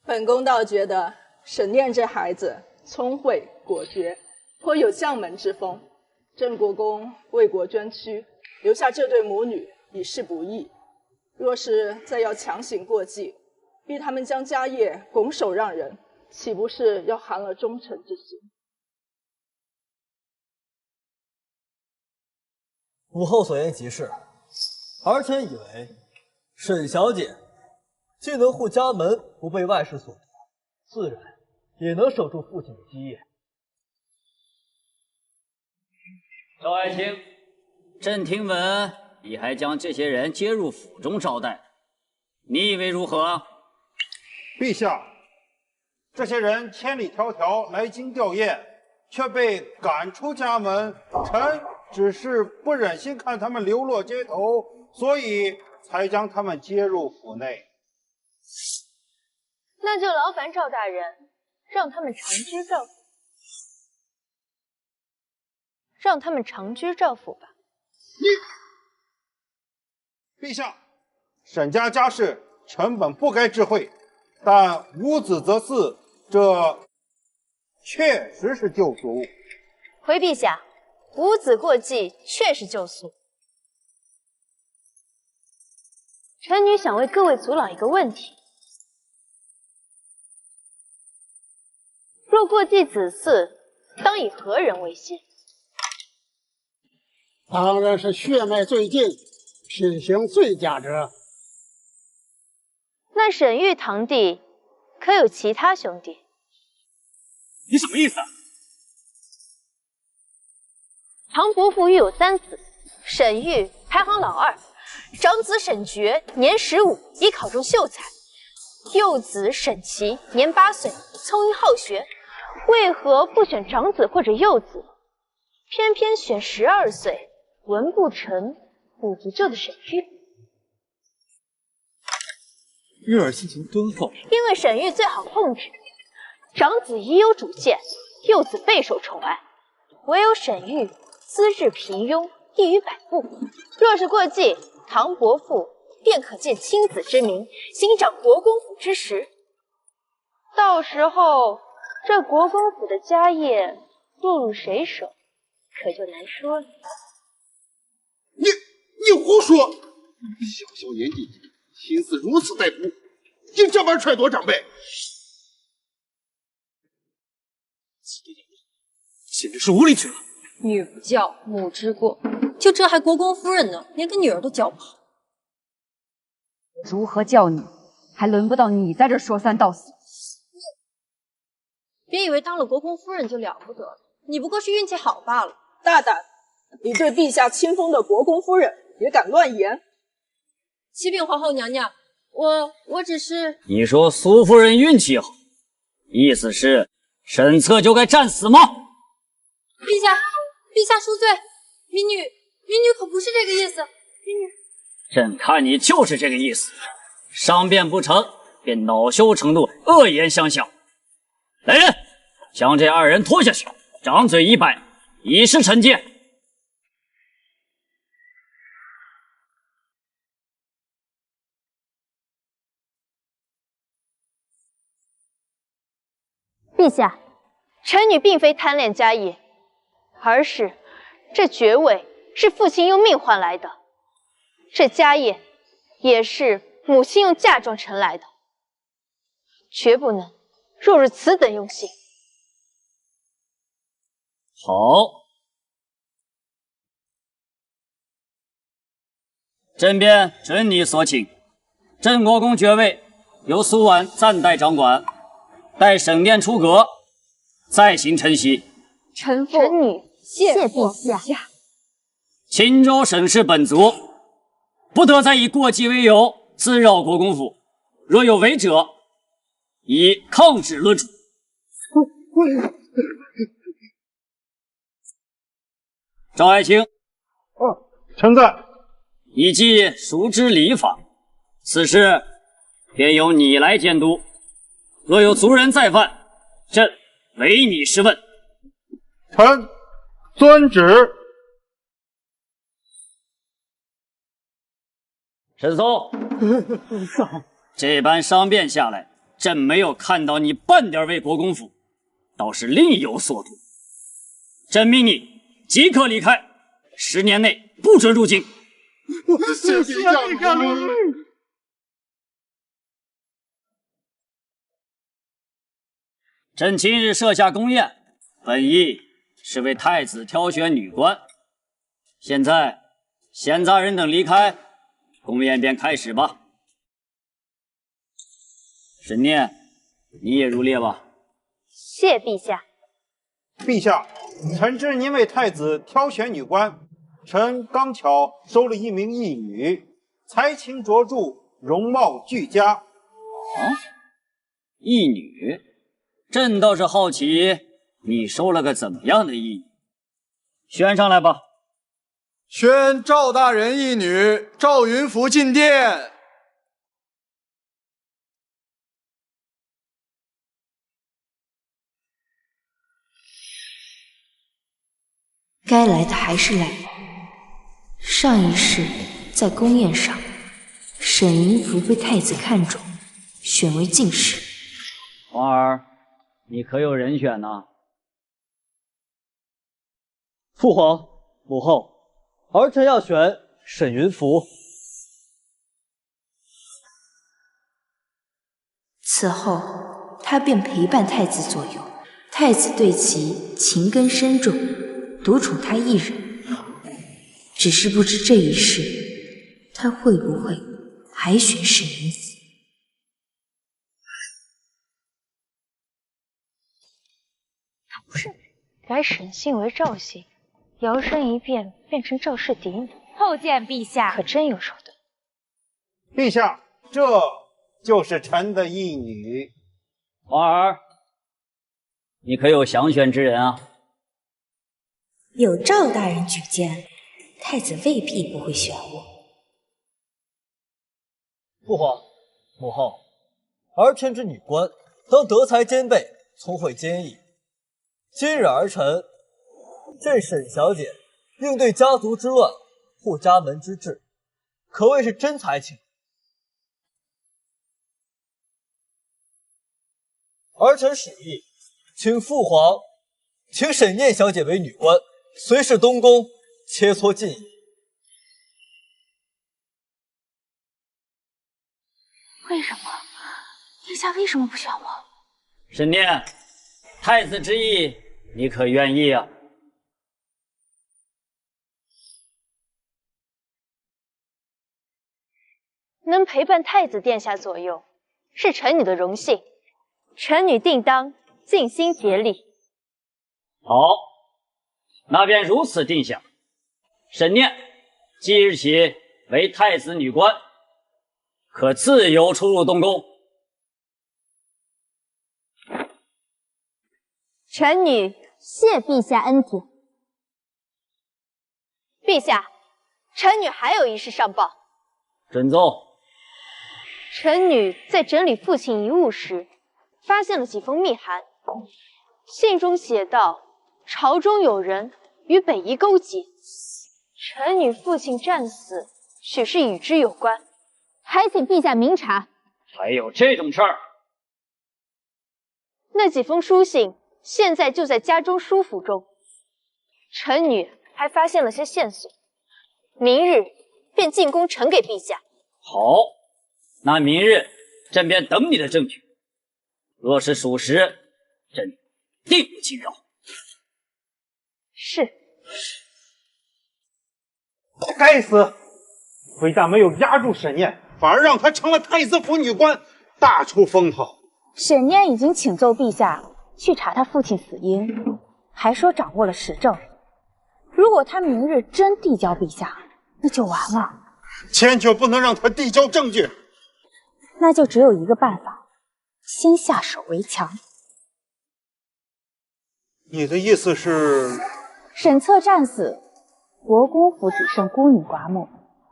本宫倒觉得沈念这孩子聪慧果决，颇有将门之风。郑国公为国捐躯，留下这对母女已是不易。若是再要强行过继，逼他们将家业拱手让人，岂不是要寒了忠臣之心？母后所言极是，儿臣以为沈小姐既能护家门不被外事所夺，自然也能守住父亲的基业。赵爱卿，朕听闻你还将这些人接入府中招待，你以为如何？陛下，这些人千里迢迢来京吊唁，却被赶出家门，臣只是不忍心看他们流落街头，所以才将他们接入府内。那就劳烦赵大人，让他们长居赵府，让他们长居赵府吧。陛下，沈家家事，臣本不该知会，但无子则嗣，这确实是救赎。回陛下，无子过继确是救赎。臣女想问各位族老一个问题：若过继子嗣，当以何人为先？当然是血脉最近、品行最佳者。那沈玉堂弟可有其他兄弟？你什么意思啊？唐伯父育有3子，沈玉排行老2，长子沈觉年15，已考中秀才；幼子沈琦年8岁，聪颖好学。为何不选长子或者幼子，偏偏选12岁、文不成、武不就的沈玉？玉儿性情敦厚，因为沈玉最好控制，长子已有主见，幼子备受宠爱，唯有沈玉资质平庸，异于百步。若是过继，唐伯父便可见亲子之名，行掌国公府之实。到时候，这国公府的家业落入谁手，可就难说了。你胡说！小年纪，心思如此歹毒，竟这般揣度长辈，简直是无理取闹！女不教，母之过。就这还国公夫人呢，连个女儿都教不好。如何教你，还轮不到你在这说三道四。别以为当了国公夫人就了不得了，你不过是运气好罢了。大胆！你对陛下亲封的国公夫人也敢乱言？启禀皇后娘娘，我只是……你说苏夫人运气好，意思是沈策就该战死吗？陛下恕罪，民女可不是这个意思。朕看你就是这个意思，商辩不成便恼羞成怒，恶言相向。来人，将这2人拖下去，掌嘴100，以示惩戒。陛下，臣女并非贪恋家业，而是这爵位是父亲用命换来的，这家业也是母亲用嫁妆成来的，绝不能落入此等用心。好，朕便准你所请。镇国公爵位由苏婉暂代掌管，待省殿出阁，再行承袭。臣女谢陛下。钦州省市本族不得再以过继为由滋扰国公府，若有违者，以抗旨论处。赵爱卿，臣在。你既熟知礼法，此事便由你来监督。若有族人再犯，朕唯你是问。臣遵旨。沈松，这般商辩下来，朕没有看到你半点为国公府，倒是另有所图。朕命你即刻离开，10年内不准入京。谢谢将军。朕今日设下宫宴，本意是为太子挑选女官。现在闲杂人等离开，宫宴便开始吧。沈念，你也入列吧。谢陛下。陛下，臣知您为太子挑选女官，臣刚巧收了1名义女，才情卓著，容貌俱佳。啊，义女？朕倒是好奇，你收了个怎么样的义女？选上来吧。宣赵大人义女赵云福进殿。该来的还是来了。上一世在宫宴上，沈云福被太子看中，选为进士。皇儿，你可有人选呢？父皇、母后，儿臣要选沈云福。此后，他便陪伴太子左右，太子对其情根深重，独宠他一人。只是不知这一世他会不会还选沈云死。他不是改沈姓为赵姓，摇身一变变成赵氏嫡女。叩见陛下，可真有手段。陛下，这就是臣的义女。皇儿，你可有详选之人啊？有赵大人举荐，太子未必不会选我。父皇、母后，儿臣之女官，当德才兼备，聪慧坚毅。今日儿臣见沈小姐应对家族之乱，护家门之志，可谓是真才情。儿臣使意，请父皇请沈念小姐为女官，随侍东宫切磋技艺。为什么？陛下为什么不选我？沈念，太子之意，你可愿意啊？能陪伴太子殿下左右，是臣女的荣幸，臣女定当尽心竭力。好，那便如此定下。沈念即日起为太子女官，可自由出入东宫。臣女谢陛下恩典。陛下，臣女还有一事上报。准奏。臣女在整理父亲遗物时，发现了几封密函，信中写道，朝中有人与北夷勾结，臣女父亲战死，许是与之有关，还请陛下明察。还有这种事儿？那几封书信现在就在家中书府中，臣女还发现了些线索，明日便进宫呈给陛下。好，那明日朕便等你的证据。若是属实，朕定不轻饶。是。该死！非但没有压住沈念，反而让她成了太子府女官，大出风头。沈念已经请奏陛下去查他父亲死因，还说掌握了实证。如果他明日真递交陛下，那就完了。坚决不能让他递交证据。那就只有一个办法，先下手为强。你的意思是？沈策战死，国公府只剩孤女寡母，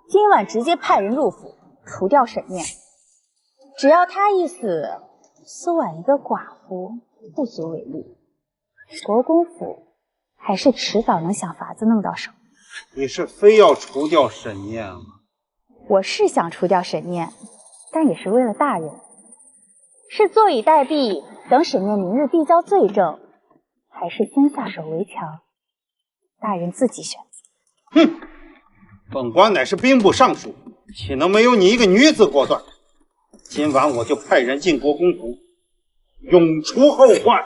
今晚直接派人入府除掉沈念。只要他一死，苏婉一个寡妇不足为虑。国公府还是迟早能想法子弄到手。你是非要除掉沈念吗？我是想除掉沈念，但也是为了大人。是坐以待毙，等沈念明日递交罪证，还是先下手为强？大人自己选择。哼，本官乃是兵部尚书，岂能没有你一个女子果断？今晚我就派人进国公府，永除后患。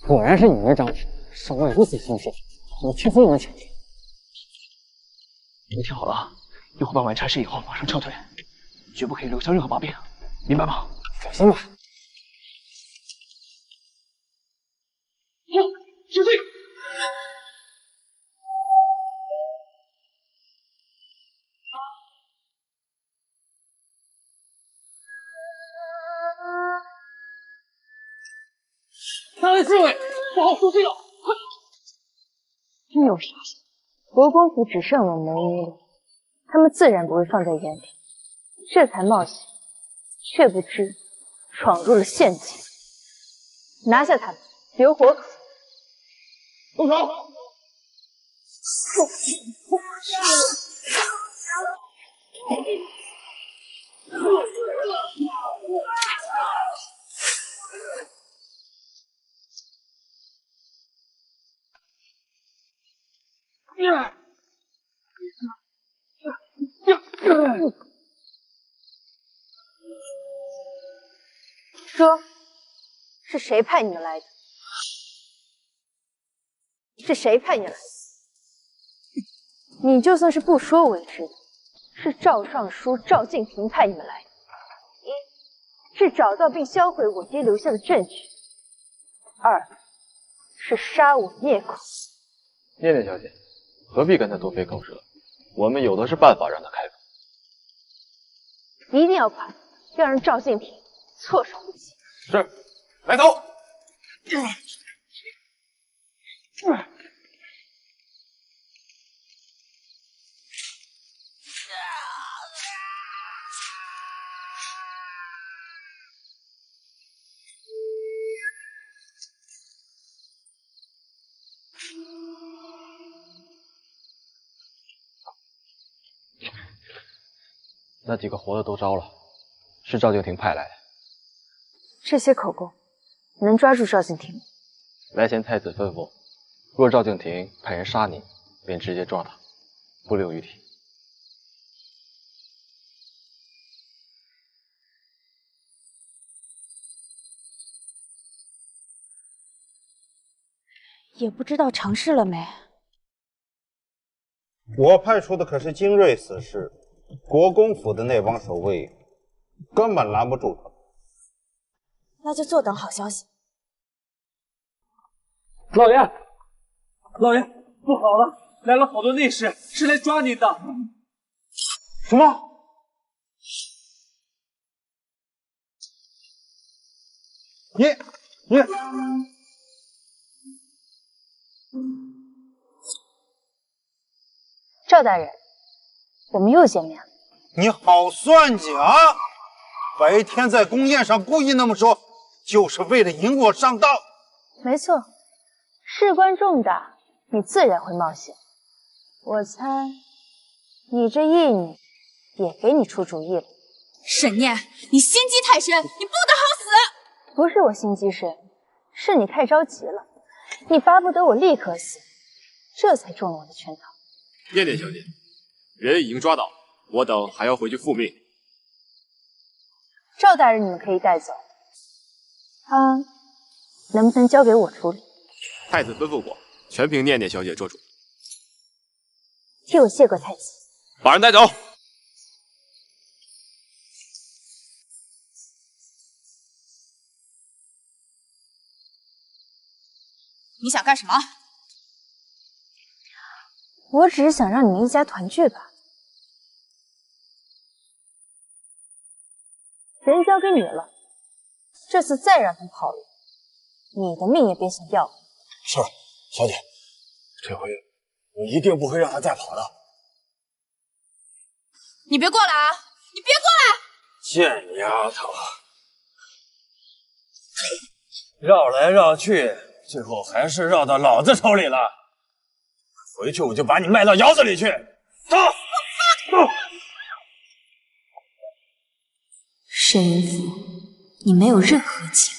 果然是你儿张氏，手腕如此精细，你却这么强烈。你听好了，一会儿办完差事以后马上撤退，绝不可以留下任何把柄，明白吗？小心吧。撤退！三位侍卫，不好，出事了！快！真有傻事，国公府只剩我们一人，他们自然不会放在眼里，这才冒险，却不知闯入了陷阱。拿下他们，留活口。动手！说，是谁派你们来的？是谁派你来的？你就算是不说我也知道，是赵尚书、赵敬亭派你们来的。一是找到并销毁我爹留下的证据，二是杀我灭口。念念小姐，何必跟他多费口舌？我们有的是办法让他开口。一定要快，要让赵敬亭措手不及。是，来走。那几个活的都招了，是赵敬亭派来的。这些口供能抓住赵敬亭吗？来前太子吩咐，若赵敬亭派人杀你，便直接抓他，不留余体。也不知道尝试了没。我派出的可是精锐死士，国公府的那帮守卫根本拦不住他。那就坐等好消息。老爷，老爷，不好了，来了好多内侍，是来抓您的。什么？你赵大人，我们又见面了。你好算计啊！白天在宫宴上故意那么说，就是为了引我上当。没错，事关重大，你自然会冒险。我猜，你这义女也给你出主意了。沈念，你心机太深，你不得好死！不是我心机深，是你太着急了，你巴不得我立刻死，这才中了我的圈套。念念小姐，人已经抓到，我等还要回去复命。赵大人，你们可以带走，他能不能交给我处理？太子吩咐过，全凭念念小姐做主。替我谢过太子。把人带走。你想干什么？我只是想让你们一家团聚吧。人交给你了，这次再让他跑了，你的命也别想要了。是，小姐，这回我一定不会让他再跑的。你别过来啊！你别过来！贱丫头，绕来绕去，最后还是绕到老子手里了。回去我就把你卖到窑子里去。走。沈云甫，你没有任何机会。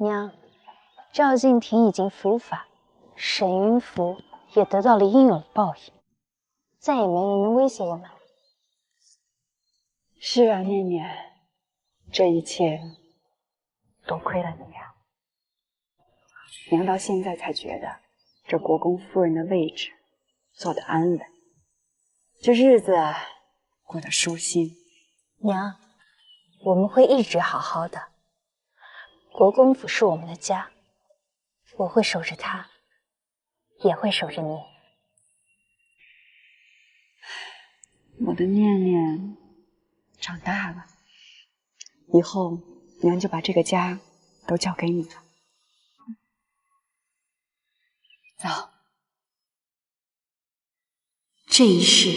娘，赵敬亭已经伏法，沈云甫也得到了应有的报应，再也没人能威胁我们了。是啊，念念，这一切多亏了你呀。娘到现在才觉得这国公夫人的位置坐得安稳，这日子过得舒心。娘，我们会一直好好的。国公府是我们的家，我会守着它，也会守着你。我的念念长大了，以后娘就把这个家都交给你了。走。这一世，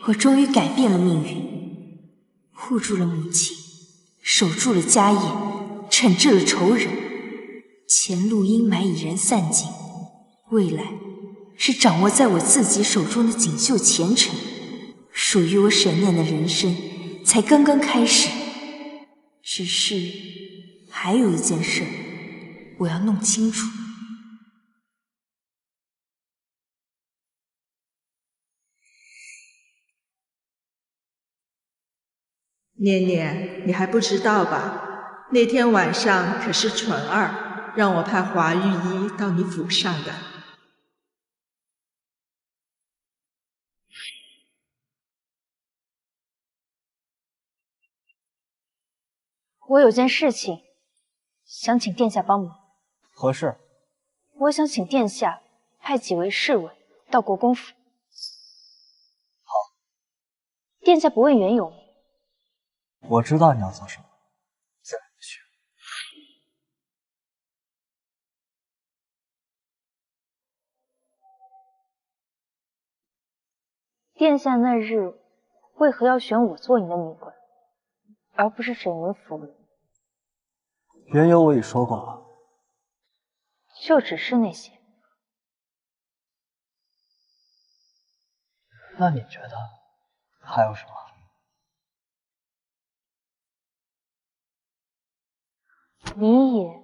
我终于改变了命运，护住了母亲，守住了家业，惩治了仇人。前路阴霾已然散尽，未来是掌握在我自己手中的锦绣前程。属于我沈念的人生才刚刚开始。只是还有一件事我要弄清楚。念念，你还不知道吧？那天晚上可是纯儿让我派华御医到你府上的。我有件事情想请殿下帮忙。何事？我想请殿下派几位侍卫到国公府。好，殿下不问缘由。我知道你要做什么，自然去。殿下那日为何要选我做你的女官，而不是沈云夫人？缘由我已说过了。就只是那些？那你觉得还有什么？你也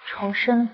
重生了。